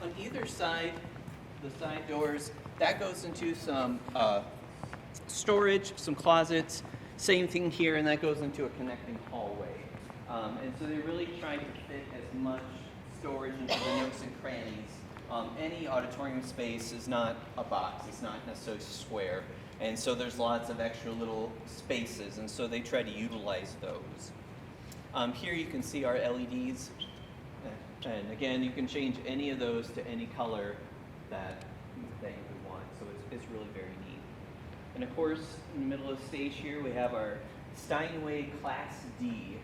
On either side, the side doors, that goes into some storage, some closets. Same thing here, and that goes into a connecting hallway. And so they really try to fit as much storage into the nooks and crannies. Any auditorium space is not a box, it's not necessarily square. And so there's lots of extra little spaces, and so they try to utilize those. Here you can see our LEDs. And again, you can change any of those to any color that you would want. So it's really very neat. And of course, in the middle of the stage here, we have our Steinway Class D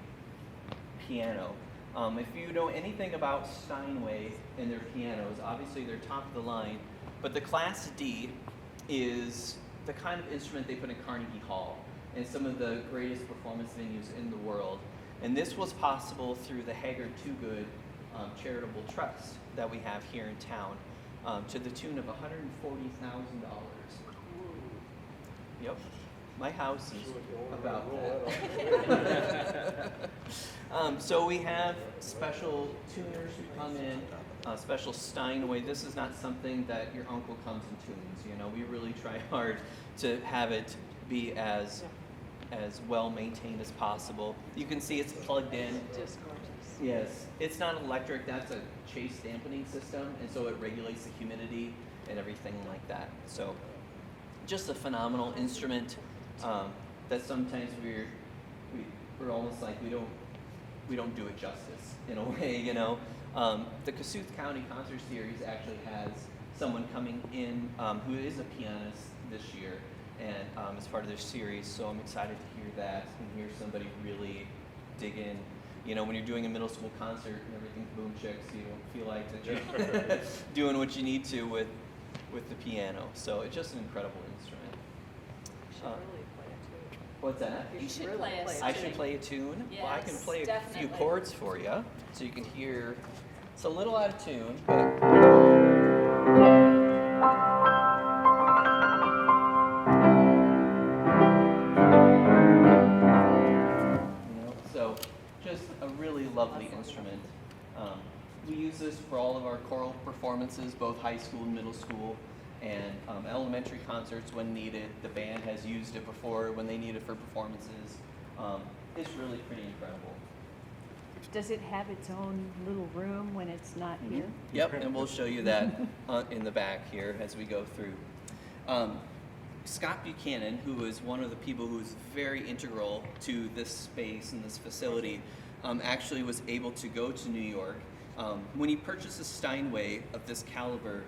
piano. If you know anything about Steinway and their pianos, obviously they're top of the line, but the Class D is the kind of instrument they put in Carnegie Hall and some of the greatest performance venues in the world. And this was possible through the Haggard Too Good charitable trust that we have here in town, to the tune of $140,000. Yep, my house is about that. So we have special tuners who come in, special Steinway. This is not something that your uncle comes and tunes. You know, we really try hard to have it be as as well maintained as possible. You can see it's plugged in. Just gorgeous. Yes, it's not electric, that's a Chase dampening system, and so it regulates the humidity and everything like that. So just a phenomenal instrument that sometimes we're almost like we don't do it justice in a way, you know. The Kossuth County Concert Series actually has someone coming in who is a pianist this year, and as part of their series, so I'm excited to hear that and hear somebody really dig in. You know, when you're doing a middle school concert and everything's boom chicks, you don't feel like that you're doing what you need to with the piano. So it's just an incredible instrument. You should really play it too. What's that? You should play a I should play a tune? Well, I can Yes, play a few definitely. chords for you, so you can hear. It's a little out of tune, but so just a really lovely instrument. We use this for all of our choral performances, both high school and middle school, and elementary concerts when needed. The band has used it before when they need it for performances. It's really pretty incredible. Does it have its own little room when it's not here? Yep, and we'll show you that in the back here as we go through. Scott Buchanan, who is one of the people who's very integral to this space and this facility, actually was able to go to New York. When you purchase a Steinway of this caliber,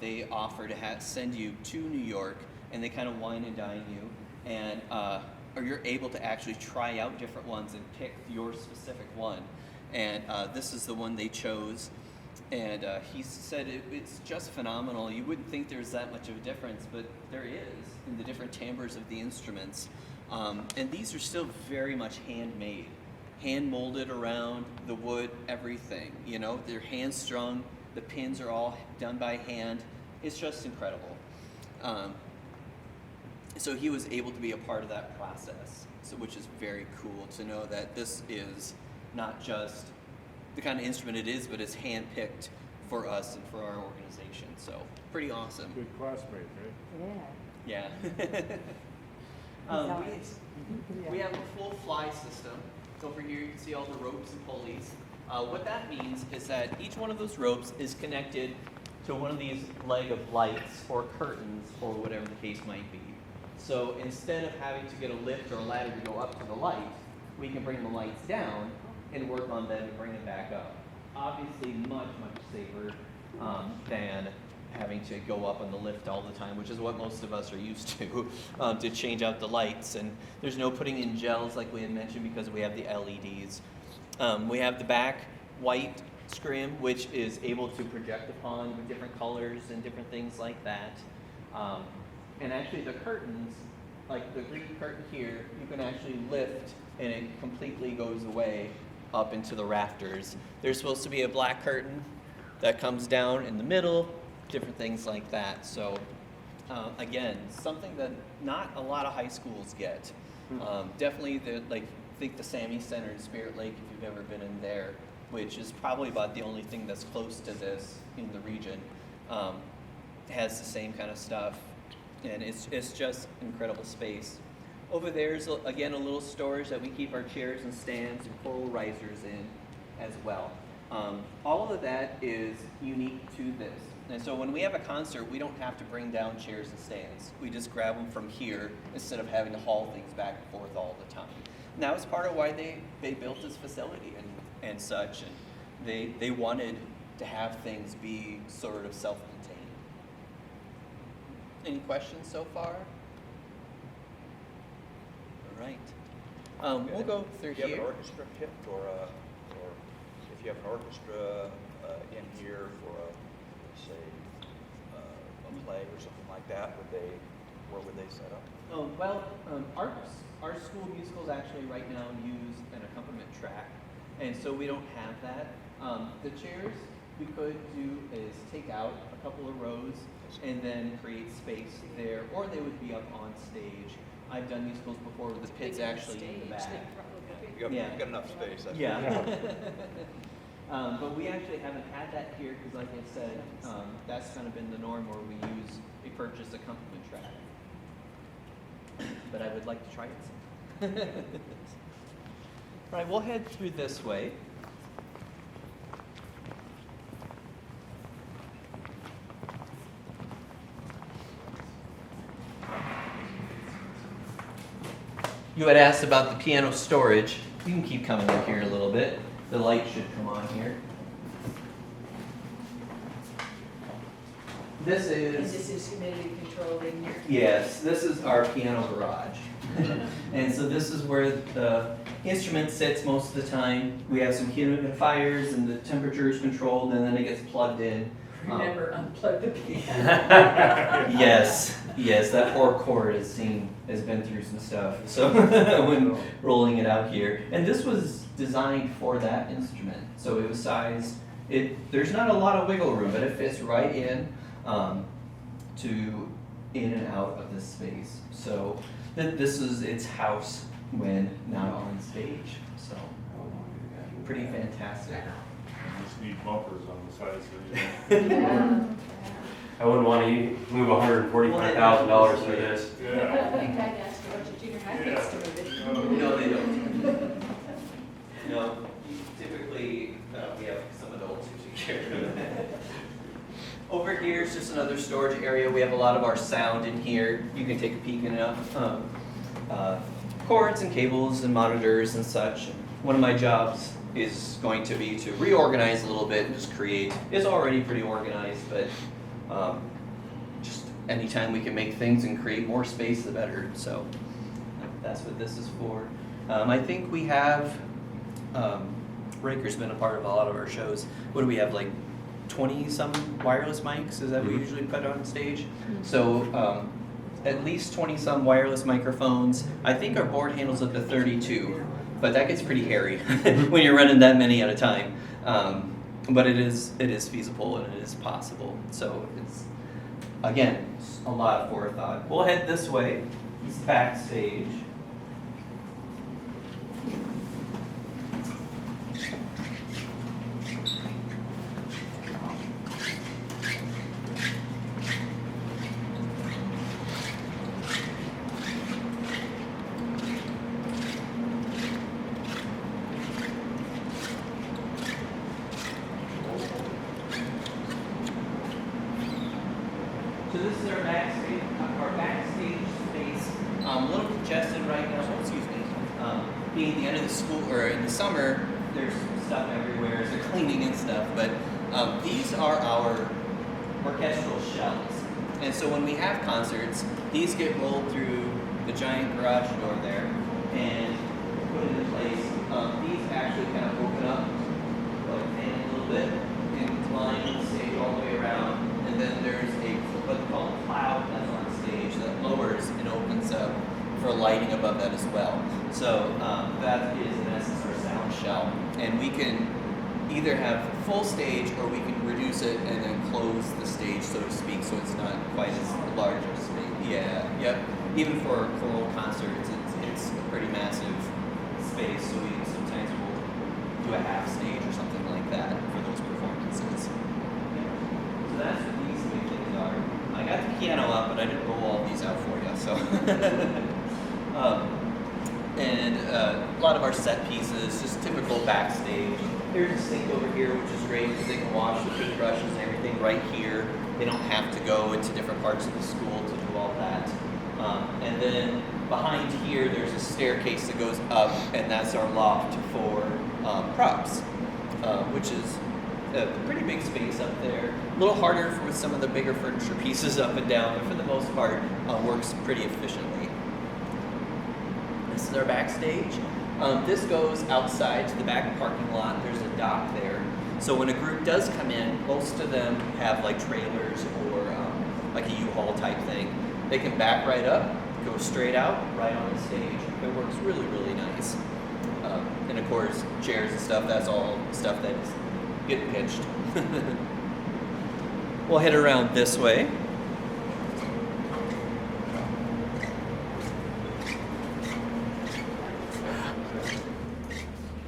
they offer to send you to New York, and they kind of wine and dine you, and or you're able to actually try out different ones and pick your specific one. And this is the one they chose. And he said it's just phenomenal. You wouldn't think there's that much of a difference, but there is in the different timbres of the instruments. And these are still very much handmade, hand molded around the wood, everything. You know, they're hand strung. The pins are all done by hand. It's just incredible. So he was able to be a part of that process, so which is very cool to know that this is not just the kind of instrument it is, but it's handpicked for us and for our organization. So pretty awesome. Good classmate, right? Yeah. Yeah. We have a full fly system. Over here you can see all the ropes and pulleys. What that means is that each one of those ropes is connected to one of these leg of lights or curtains or whatever the case might be. So instead of having to get a lift or a ladder to go up to the light, we can bring the lights down and work on them and bring them back up. Obviously much, much safer than having to go up on the lift all the time, which is what most of us are used to change out the lights. And there's no putting in gels like we had mentioned because we have the LEDs. We have the back white scrim, which is able to project upon with different colors and different things like that. And actually the curtains, like the green curtain here, you can actually lift and it completely goes away up into the rafters. There's supposed to be a black curtain that comes down in the middle, different things like that. So again, something that not a lot of high schools get. Definitely think the Sammy Center in Spirit Lake, if you've ever been in there, which is probably about the only thing that's close to this in the region, has the same kind of stuff. And it's just incredible space. Over there's, again, a little storage that we keep our chairs and stands and choral risers in as well. All of that is unique to this. And so when we have a concert, we don't have to bring down chairs and stands. We just grab them from here instead of having to haul things back and forth all the time. And that was part of why they built this facility and such. And they wanted to have things be sort of self-contained. Any questions so far? All right. We'll go through Do you here. have an orchestra pit, or if you have an orchestra in here for say, a play or something like that, where would they set up? Oh, well, our school musicals actually right now use an accompaniment track, and so we don't have that. The chairs we could do is take out a couple of rows and then create space there, or they would be up on stage. I've done musicals before with the pits actually in the back. You've got enough space. That's Yeah. But we actually haven't had that here because, like I said, that's kind of been the norm where we purchase accompaniment track. But I would like to try it. All right, we'll head through this way. You had asked about the piano storage. You can keep coming up here a little bit. The light should come on here. This And is, this is humidity controlled in here? yes, this is our piano garage. And so this is where the instrument sits most of the time. We have some humidifiers and the temperature is controlled and then it gets plugged in. Remember, unplug the piano. Yes, that poor cord has been through some stuff. So when rolling it out here, and this was designed for that instrument, so it was sized. There's not a lot of wiggle room, but it fits right in to in and out of this space. So this is its house when not on stage. So pretty fantastic. Just need bumpers on the sides so you know. I wouldn't want to move $145,000 for this. Yeah. I think I'd ask Georgia Junior High kids to move it. No, they don't. No, typically we have some adults who take care of it. Over here is just another storage area. We have a lot of our sound in here. You can take a peek in it. Cords and cables and monitors and such. One of my jobs is going to be to reorganize a little bit and just create. It's already pretty organized, but just anytime we can make things and create more space, the better. So that's what this is for. I think we have, Raker's been a part of a lot of our shows. What do we have, like 20 some wireless mics? Is that what we usually put on stage? So at least 20 some wireless microphones. I think our board handles up to 32, but that gets pretty hairy when you're running that many at a time. But it is feasible and it is possible. So it's, again, a lot of forethought. We'll head this way. It's backstage. So this is our backstage space. A little congested right now. Oh, excuse me. Being the end of the school or in the summer, there's stuff everywhere. So cleaning and stuff. But these are our orchestral shells. And so when we have concerts, these get rolled through the giant garage door there and put into place. These actually kind of open up, like fan a little bit, and line the stage all the way around. And then there's what's called a cloud that's on stage that lowers and opens up for lighting above that as well. So that is in essence our sound shell. And we can either have full stage or we can reduce it and then close the stage, so to speak, so it's not quite as large of a space. Yeah, yep. Even for choral concerts, it's a pretty massive space, so we sometimes will do a half stage or something like that for those performances. So that's what these three things are. I got the piano up, but I didn't roll all these out for you, so. And a lot of our set pieces, just typical backstage. There's a sink over here, which is great because they can wash the toothbrushes and everything right here. They don't have to go into different parts of the school to do all that. And then behind here, there's a staircase that goes up, and that's our loft for props, which is a pretty big space up there. A little harder with some of the bigger furniture pieces up and down, but for the most part, works pretty efficiently. This is our backstage. This goes outside to the back parking lot. There's a dock there. So when a group does come in, most of them have like trailers or like a U-Haul type thing. They can back right up, go straight out, right on the stage. It works really, really nice. And of course, chairs and stuff, that's all stuff that is getting pitched. We'll head around this way.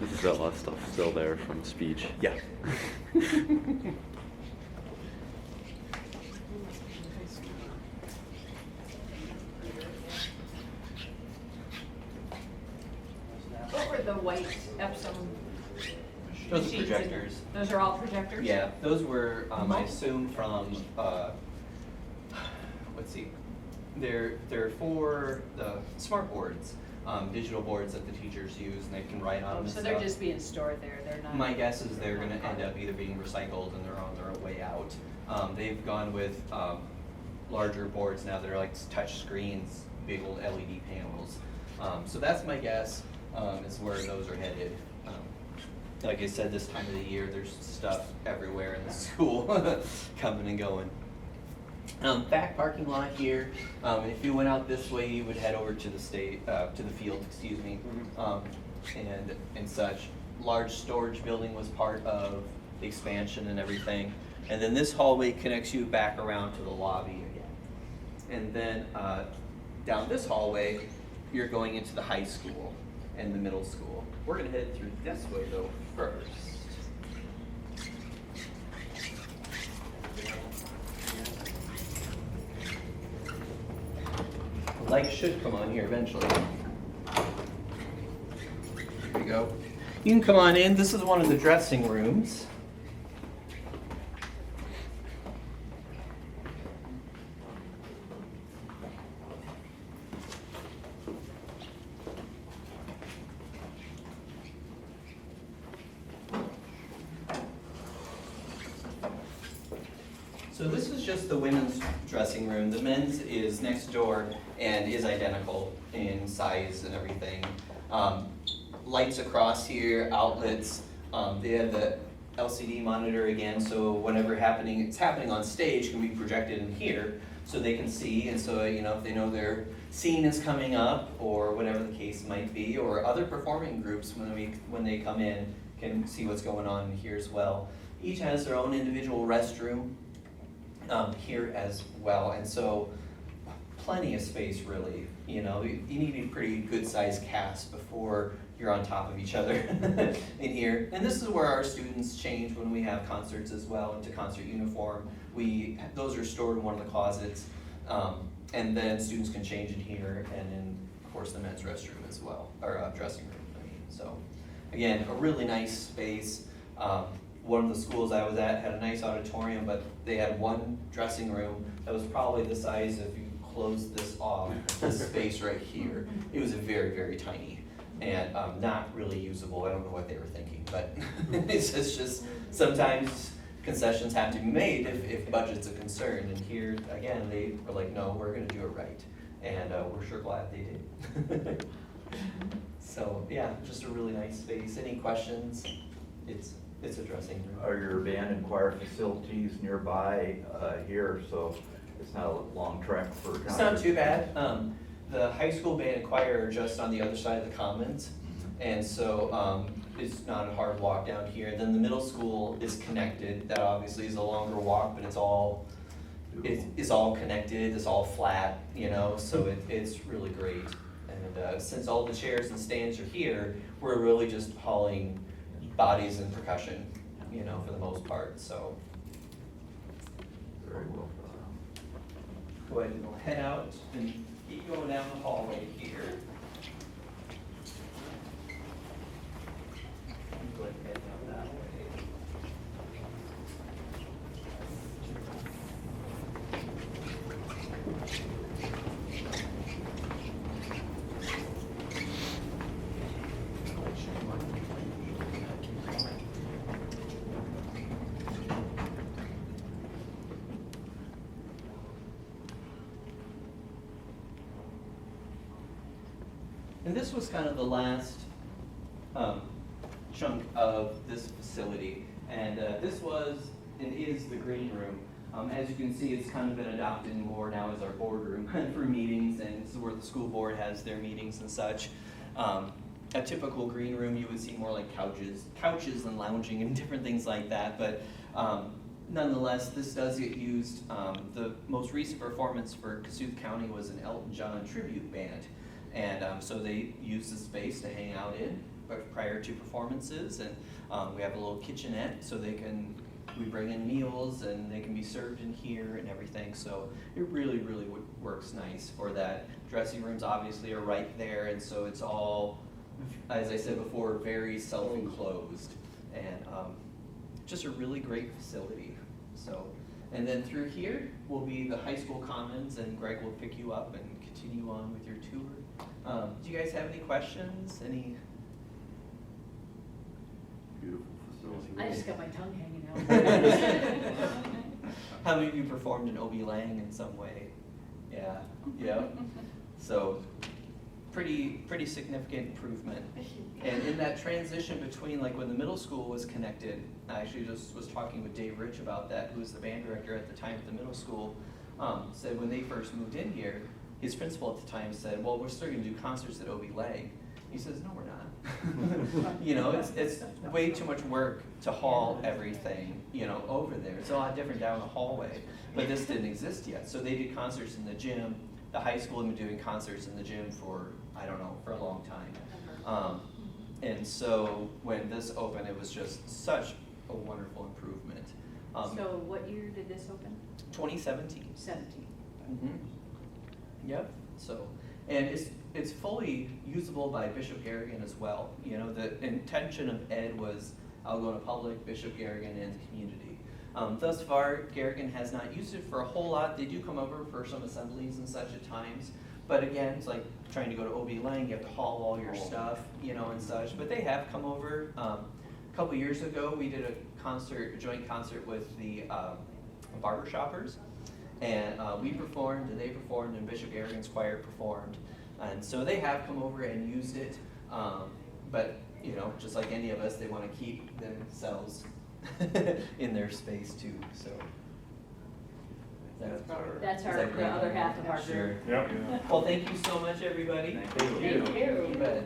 This is a lot of stuff still there from speech. Yeah. Those are machines in- projectors. Those are all projectors? Yeah, those were, I assume from, let's see, they're for the smart boards, digital boards that the teachers use and they can write on Oh, and so stuff. they're just being stored there, they're not? My guess is they're gonna end up either being recycled and they're on their way out. They've gone with, larger boards now that are like touch screens, big old LED panels. So that's my guess, is where those are headed. Like I said, this time of the year, there's stuff everywhere in the school, coming and going. Back parking lot here, if you went out this way, you would head over to the to the field, excuse me, and such. Large storage building was part of the expansion and everything. And then this hallway connects you back around to the lobby again. And then, down this hallway, you're going into the high school and the middle school. We're gonna head through this way though first. The light should come on here eventually. Here we go. You can come on in. This is one of the dressing rooms. So this is just the women's dressing room. The men's is next door and is identical in size and everything. Lights across here, outlets. They have the LCD monitor again, so whenever it's happening on stage can be projected in here so they can see, and so if they know their scene is coming up or whatever the case might be, or other performing groups when they come in can see what's going on here as well. Each has their own individual restroom. Here as well, and so plenty of space really. You need a pretty good sized cast before you're on top of each other in here. And this is where our students change when we have concerts as well, into concert uniform. Those are stored in one of the closets, and then students can change in here, and in of course the men's restroom as well, or dressing room. So again, a really nice space. One of the schools I was at had a nice auditorium, but they had one dressing room that was probably the size if you close this off, this space right here. It was very, very tiny and not really usable. I don't know what they were thinking, but it's just sometimes concessions have to be made if budget's a concern. And here, again, they were like, no, we're gonna do it right. And we're sure glad they did. So yeah, just a really nice space. Any questions? It's a dressing room. Are your band and choir facilities nearby here, so it's not a long trek for concerts? It's not too bad. The high school band and choir are just on the other side of the commons, and so it's not a hard walk down here. Then the middle school is connected. That obviously is a longer walk, but it's all connected. It's all flat, so it's really great. And since all the chairs and stands are here, we're really just hauling bodies and percussion, for the most part, so. Very well. Go ahead and head out and keep going down the hallway here. Go ahead and head down that way. And this was kind of the last chunk of this facility. And this was and is the green room. As you can see, it's kind of been adopted more now as our boardroom for meetings, and this is where the school board has their meetings and such. A typical green room, you would see more like couches and lounging and different things like that. But nonetheless, this does get used. The most recent performance for Kasuth County was an Elton John tribute band. And so they use the space to hang out in prior to performances, and we have a little kitchenette so we bring in meals and they can be served in here and everything. So it really, really works nice for that. Dressing rooms obviously are right there, and so it's all, as I said before, very self-enclosed. and just a really great facility. So, and then through here will be the high school commons, and Greg will pick you up and continue on with your tour. Do you guys have any questions? Any? Beautiful facility. I just got my tongue hanging out. How many of you performed in OB Lang in some way? Yeah, yeah. So, pretty significant improvement. And in that transition between, like, when the middle school was connected, I actually just was talking with Dave Rich about that, who was the band director at the time at the middle school, said when they first moved in here, his principal at the time said, well, we're still gonna do concerts at OB Lang. He says, no, we're not. You know, it's way too much work to haul everything, you know, over there. It's a lot different down the hallway, but this didn't exist yet. So they did concerts in the gym. The high school had been doing concerts in the gym for, I don't know, for a long time. And so when this opened, it was just such a wonderful improvement. So what year did this open? 2017. 17. Yep. So, and it's fully usable by Bishop Garrigan as well. You know, the intention of Ed was Algona Public, Bishop Garrigan, and the community. Thus far, Garrigan has not used it for a whole lot. They do come over for some assemblies and such at times. But again, it's like trying to go to OB Lang, you have to haul all your stuff, you know, and such. But they have come over. A couple years ago, we did a joint concert with the Barber Shoppers. And we performed, and they performed, and Bishop Garrigan's choir performed. And so they have come over and used it. But, you know, just like any of us, they want to keep themselves in their space too, so. That's is our, that the great? other half of our group. Sure. Yep. Well, thank you so much, everybody. Thank you. Thank you. You bet.